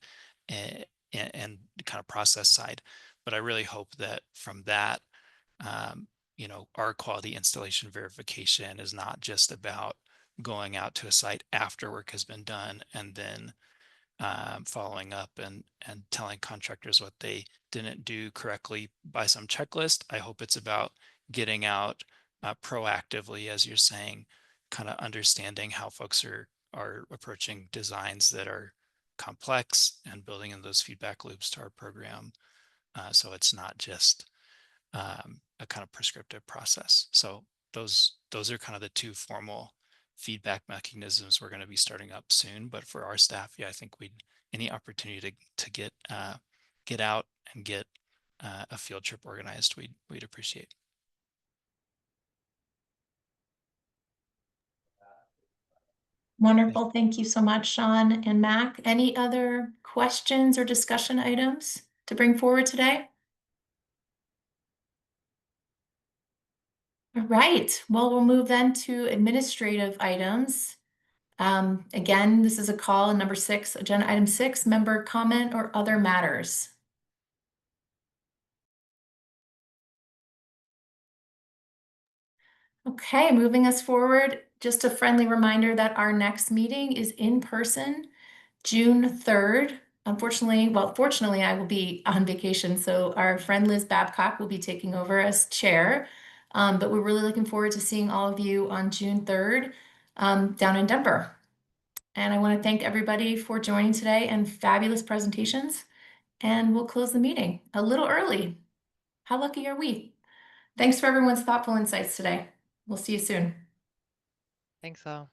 and kind of process side. But I really hope that from that, our quality installation verification is not just about going out to a site after work has been done and then following up and telling contractors what they didn't do correctly by some checklist. I hope it's about getting out proactively, as you're saying, kind of understanding how folks are approaching designs that are complex and building in those feedback loops to our program. So it's not just a kind of prescriptive process. So those are kind of the two formal feedback mechanisms we're going to be starting up soon. But for our staff, yeah, I think any opportunity to get out and get a field trip organized, we'd appreciate. Wonderful. Thank you so much, Sean and Mac. Any other questions or discussion items to bring forward today? All right. Well, we'll move then to administrative items. Again, this is a call number 6, agenda item 6, member comment or other matters. Okay, moving us forward, just a friendly reminder that our next meeting is in person, June 3rd. Fortunately, I will be on vacation, so our friend Liz Babcock will be taking over as chair. But we're really looking forward to seeing all of you on June 3rd down in Denver. And I want to thank everybody for joining today and fabulous presentations. And we'll close the meeting a little early. How lucky are we? Thanks for everyone's thoughtful insights today. We'll see you soon. Thanks all.